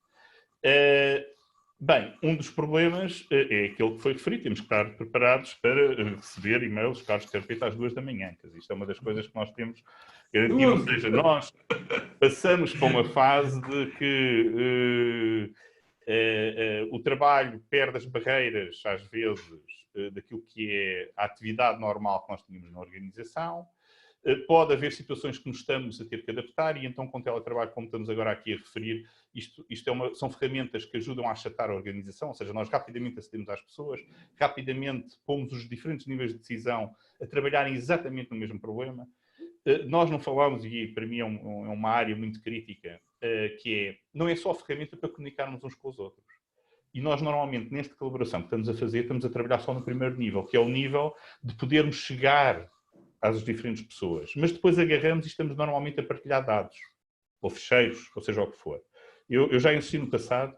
Bem, um dos problemas é aquele que foi referido. Temos que estar preparados para receber e-mails, caros de carpeta às 2 da manhã. Isto é uma das coisas que nós temos garantido. Ou seja, nós passamos para uma fase de que o trabalho perde as barreiras, às vezes, daquilo que é a atividade normal que nós tínhamos na organização. Pode haver situações que nos estamos a ter que adaptar e então com o teletrabalho, como estamos agora aqui a referir, são ferramentas que ajudam a achatar a organização, ou seja, nós rapidamente acedemos às pessoas, rapidamente pomos os diferentes níveis de decisão a trabalharem exatamente no mesmo problema. Nós não falamos, e para mim é uma área muito crítica, que não é só a ferramenta para comunicarmos uns com os outros. E nós normalmente, nesta colaboração que estamos a fazer, estamos a trabalhar só no primeiro nível, que é o nível de podermos chegar às diferentes pessoas. Mas depois agarramos e estamos normalmente a partilhar dados, ou ficheiros, ou seja o que for. Eu já insisti no passado,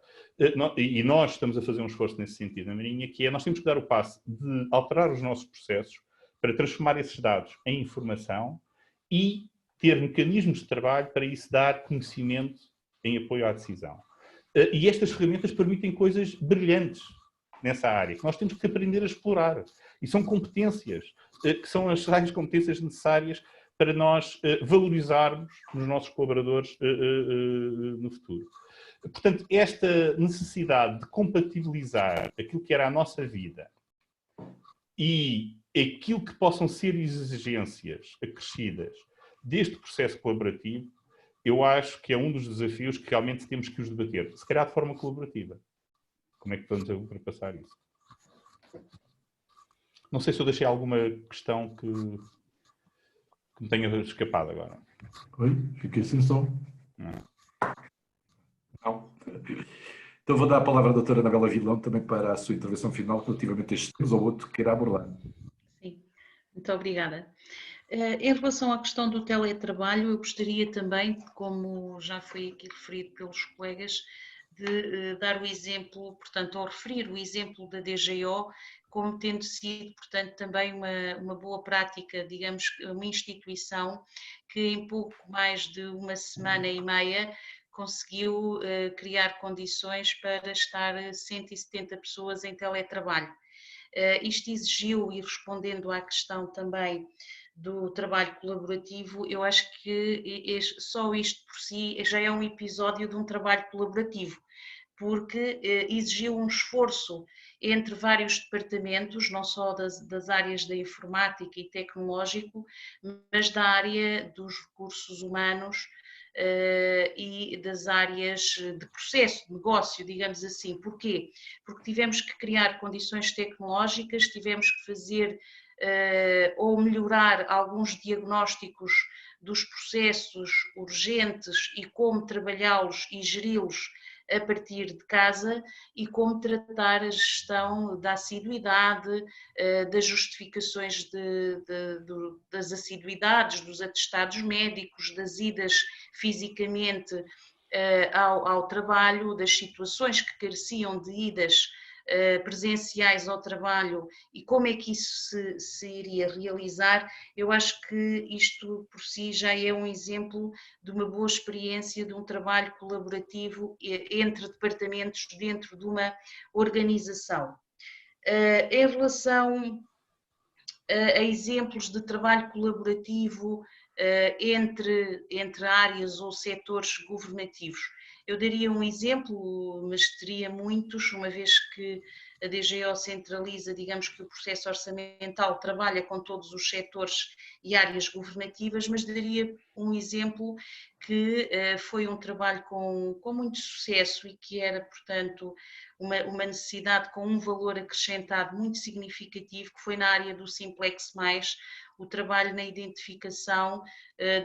e nós estamos a fazer um esforço nesse sentido na Marinha, que é nós temos que dar o passo de alterar os nossos processos para transformar esses dados em informação e ter mecanismos de trabalho para isso dar conhecimento em apoio à decisão. E estas ferramentas permitem coisas brilhantes nessa área, que nós temos que aprender a explorar. E são competências, que são as tais competências necessárias para nós valorizarmos nos nossos colaboradores no futuro. Portanto, esta necessidade de compatibilizar aquilo que era a nossa vida e aquilo que possam ser exigências acrescidas deste processo colaborativo, eu acho que é um dos desafios que realmente temos que os debater, se calhar de forma colaborativa. Como é que vamos ultrapassar isso? Não sei se eu deixei alguma questão que me tenha escapado agora. Oi, fiquei sem som. Não. Então vou dar a palavra à doutora Anabela Vilão também para a sua intervenção final relativamente a este tema ou outro que queira abordar. Sim, muito obrigada. Em relação à questão do teletrabalho, eu gostaria também, como já foi aqui referido pelos colegas, de dar o exemplo, portanto, ou referir o exemplo da DGO como tendo sido, portanto, também uma boa prática, digamos, uma instituição que em pouco mais de uma semana e meia conseguiu criar condições para estar 170 pessoas em teletrabalho. Isto exigiu, e respondendo à questão também do trabalho colaborativo, eu acho que só isto por si já é um episódio de um trabalho colaborativo, porque exigiu um esforço entre vários departamentos, não só das áreas da informática e tecnológico, mas da área dos recursos humanos e das áreas de processo, de negócio, digamos assim. Porquê? Porque tivemos que criar condições tecnológicas, tivemos que fazer ou melhorar alguns diagnósticos dos processos urgentes e como trabalhá-los e geri-los a partir de casa e como tratar a gestão da assiduidade, das justificações das assiduidades, dos atestados médicos, das idas fisicamente ao trabalho, das situações que careciam de idas presenciais ao trabalho e como é que isso se iria realizar. Eu acho que isto por si já é um exemplo de uma boa experiência de um trabalho colaborativo entre departamentos dentro de uma organização. Em relação a exemplos de trabalho colaborativo entre áreas ou setores governativos, eu daria um exemplo, mas teria muitos, uma vez que a DGO centraliza, digamos que o processo orçamental trabalha com todos os setores e áreas governativas, mas daria um exemplo que foi um trabalho com muito sucesso e que era, portanto, uma necessidade com um valor acrescentado muito significativo, que foi na área do Simplex+, o trabalho na identificação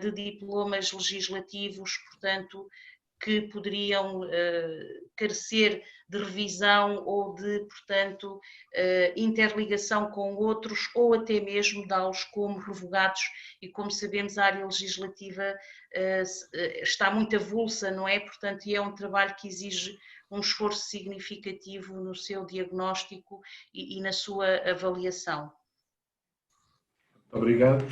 de diplomas legislativos, portanto, que poderiam carecer de revisão ou de, portanto, interligação com outros ou até mesmo dá-los como revogados e, como sabemos, a área legislativa está muito avulsa, não é? Portanto, e é um trabalho que exige um esforço significativo no seu diagnóstico e na sua avaliação. Obrigado.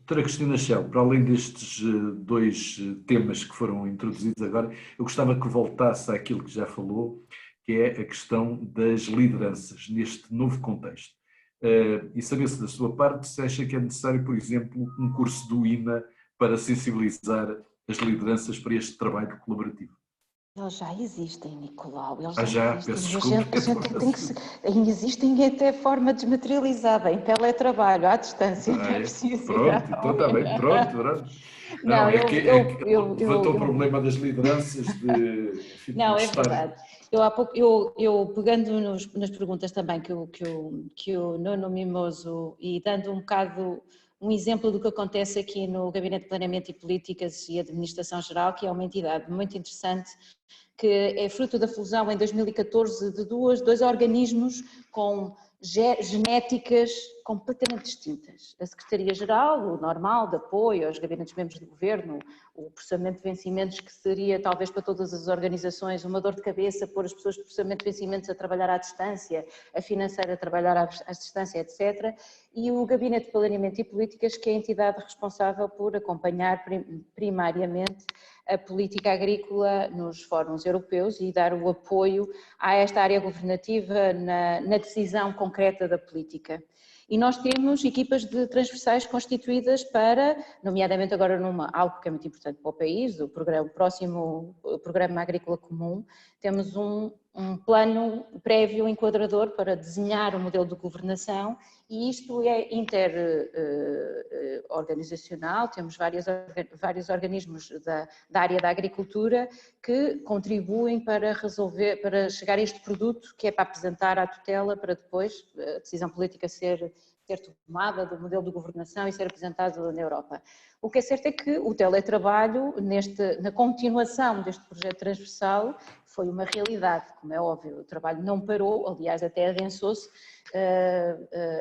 Doutora Cristina Schell, para além destes dois temas que foram introduzidos agora, eu gostava que voltasse àquilo que já falou, que é a questão das lideranças neste novo contexto. E saber-se da sua parte se acha que é necessário, por exemplo, um curso do INA para sensibilizar as lideranças para este trabalho colaborativo. Eles já existem, Nicolau, eles já existem. peço A gente tem que existem até forma desmaterializada, em teletrabalho, à distância, não é preciso. Pronto, então está bem, pronto. Não, levantou o problema das lideranças enfim, não, é verdade. Eu há pouco, pegando nas perguntas também que o Nuno Mimoso e dando um bocado um exemplo do que acontece aqui no Gabinete de Planeamento e Políticas e Administração Geral, que é uma entidade muito interessante, que é fruto da fusão em 2014 de dois organismos com genéticas completamente distintas. A Secretaria-Geral, o normal, de apoio aos gabinetes membros do governo, o processamento de vencimentos, que seria talvez para todas as organizações uma dor de cabeça, pôr as pessoas de processamento de vencimentos a trabalhar à distância, a financeira a trabalhar à distância, etc. E o Gabinete de Planeamento e Políticas, que é a entidade responsável por acompanhar primariamente a política agrícola nos fóruns europeus e dar o apoio a esta área governativa na decisão concreta da política. E nós temos equipas de transversais constituídas para, nomeadamente agora algo que é muito importante para o país, o próximo Programa Agrícola Comum, temos um plano prévio enquadrador para desenhar o modelo de governação e isto é interorganizacional, temos vários organismos da área da agricultura que contribuem para chegar a este produto que é para apresentar à tutela para depois a decisão política ser tomada do modelo de governação e ser apresentado na Europa. O que é certo é que o teletrabalho, na continuação deste projeto transversal, foi uma realidade, como é óbvio, o trabalho não parou, aliás até adensou-se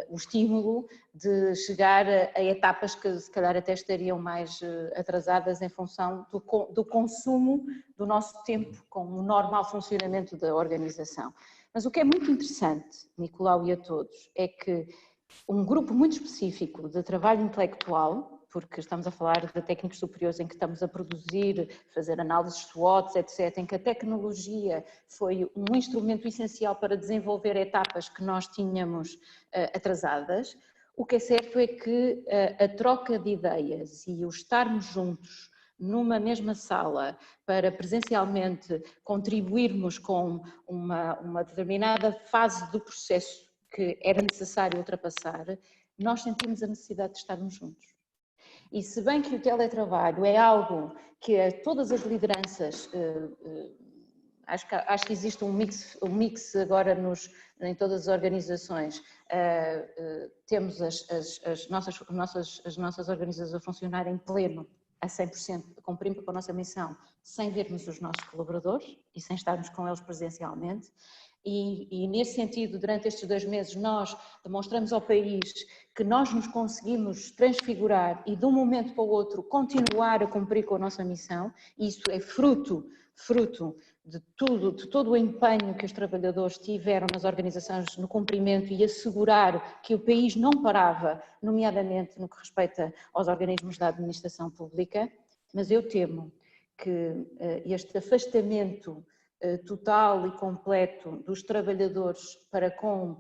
o estímulo de chegar a etapas que se calhar até estariam mais atrasadas em função do consumo do nosso tempo com o normal funcionamento da organização. Mas o que é muito interessante, Nicolau e a todos, é que um grupo muito específico de trabalho intelectual, porque estamos a falar de técnicos superiores em que estamos a produzir, fazer análises SWOT, etc., em que a tecnologia foi um instrumento essencial para desenvolver etapas que nós tínhamos atrasadas. O que é certo é que a troca de ideias e o estarmos juntos numa mesma sala para presencialmente contribuirmos com uma determinada fase do processo que era necessário ultrapassar, nós sentimos a necessidade de estarmos juntos. E se bem que o teletrabalho é algo que todas as lideranças, acho que existe um mix agora em todas as organizações, temos as nossas organizações a funcionar em pleno, a 100%, a cumprir com a nossa missão, sem vermos os nossos colaboradores e sem estarmos com eles presencialmente. E nesse sentido, durante estes 2 meses, nós demonstramos ao país que nós nos conseguimos transfigurar e de um momento para o outro continuar a cumprir com a nossa missão. E isso é fruto de todo o empenho que os trabalhadores tiveram nas organizações no cumprimento e assegurar que o país não parava, nomeadamente no que respeita aos organismos da administração pública. Mas eu temo que este afastamento total e completo dos trabalhadores para com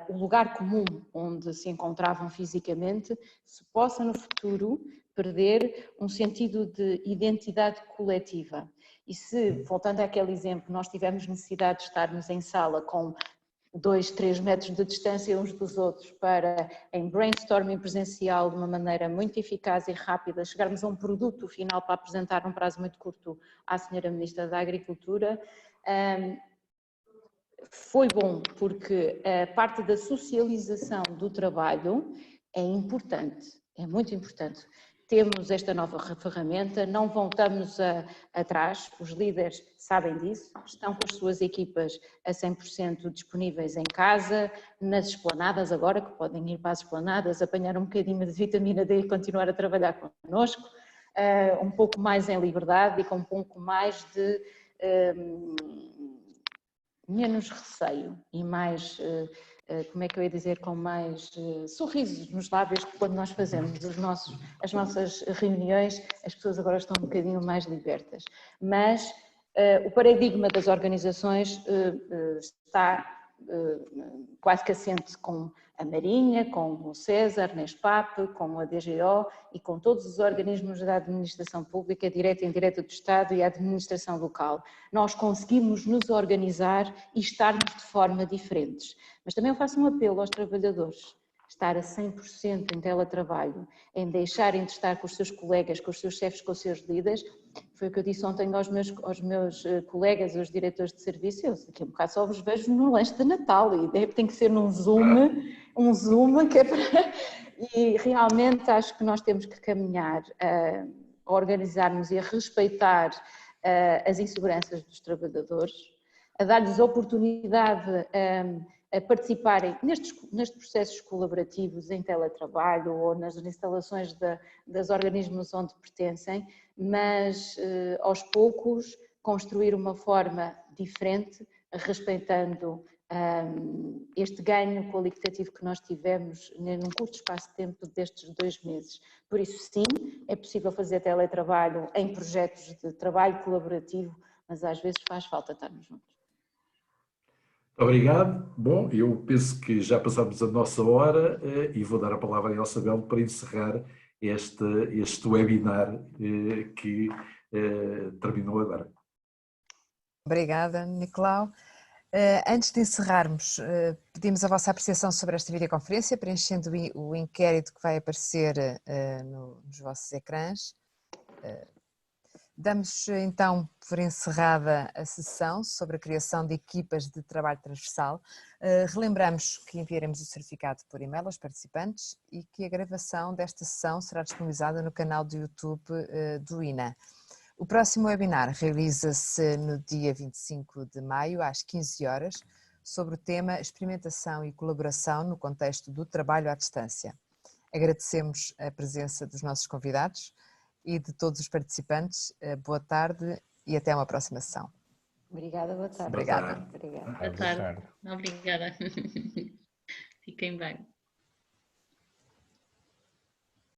o lugar comum onde se encontravam fisicamente, se possa no futuro perder um sentido de identidade coletiva. E se, voltando àquele exemplo, nós tivermos necessidade de estarmos em sala com 2, 3 metros de distância uns dos outros para, em brainstorming presencial, de uma maneira muito eficaz e rápida, chegarmos a um produto final para apresentar num prazo muito curto à Sra. Ministra da Agricultura, foi bom porque a parte da socialização do trabalho é importante, é muito importante. Temos esta nova ferramenta, não voltamos atrás, os líderes sabem disso, estão com as suas equipas a 100% disponíveis em casa, nas esplanadas agora, que podem ir para as esplanadas, apanhar um bocadinho de vitamina D e continuar a trabalhar connosco, um pouco mais em liberdade e com um pouco mais de menos receio e mais como é que eu ia dizer, com mais sorrisos nos lábios quando nós fazemos as nossas reuniões, as pessoas agora estão um bocadinho mais libertas. Mas o paradigma das organizações está quase que assente com a Marinha, com o César, Nespap, com a DGO e com todos os organismos da administração pública, direta e indireta do Estado e a administração local. Nós conseguimos nos organizar e estarmos de forma diferentes. Mas também eu faço um apelo aos trabalhadores, estar a 100% em teletrabalho, em deixarem de estar com os seus colegas, com os seus chefes, com os seus líderes. Foi o que eu disse ontem aos meus colegas, os diretores de serviço, eu daqui a um bocado só vos vejo no lanche de Natal e tem que ser num Zoom que é para... E realmente acho que nós temos que caminhar a organizarmos e a respeitar as inseguranças dos trabalhadores, a dar-lhes oportunidade a participarem nestes processos colaborativos em teletrabalho ou nas instalações dos organismos onde pertencem, mas aos poucos construir uma forma diferente, respeitando este ganho qualitativo que nós tivemos num curto espaço de tempo destes 2 meses. Por isso, sim, é possível fazer teletrabalho em projetos de trabalho colaborativo, mas às vezes faz falta estarmos juntos. Obrigado. Bom, eu penso que já passámos a nossa hora e vou dar a palavra a Elsa Belo para encerrar este webinar que terminou agora. Obrigada, Nicolau. Antes de encerrarmos, pedimos a vossa apreciação sobre esta videoconferência, preenchendo o inquérito que vai aparecer nos vossos ecrãs. Damos então por encerrada a sessão sobre a criação de equipas de trabalho transversal. Relembramos que enviaremos o certificado por e-mail aos participantes e que a gravação desta sessão será disponibilizada no canal do YouTube do INA. O próximo webinar realiza-se no dia 25 de maio, às 15 horas, sobre o tema Experimentação e Colaboração no contexto do trabalho à distância. Agradecemos a presença dos nossos convidados e de todos os participantes. Boa tarde e até uma próxima sessão. Obrigada, boa tarde. Obrigada. Obrigada. Boa tarde. Obrigada. Fiquem bem.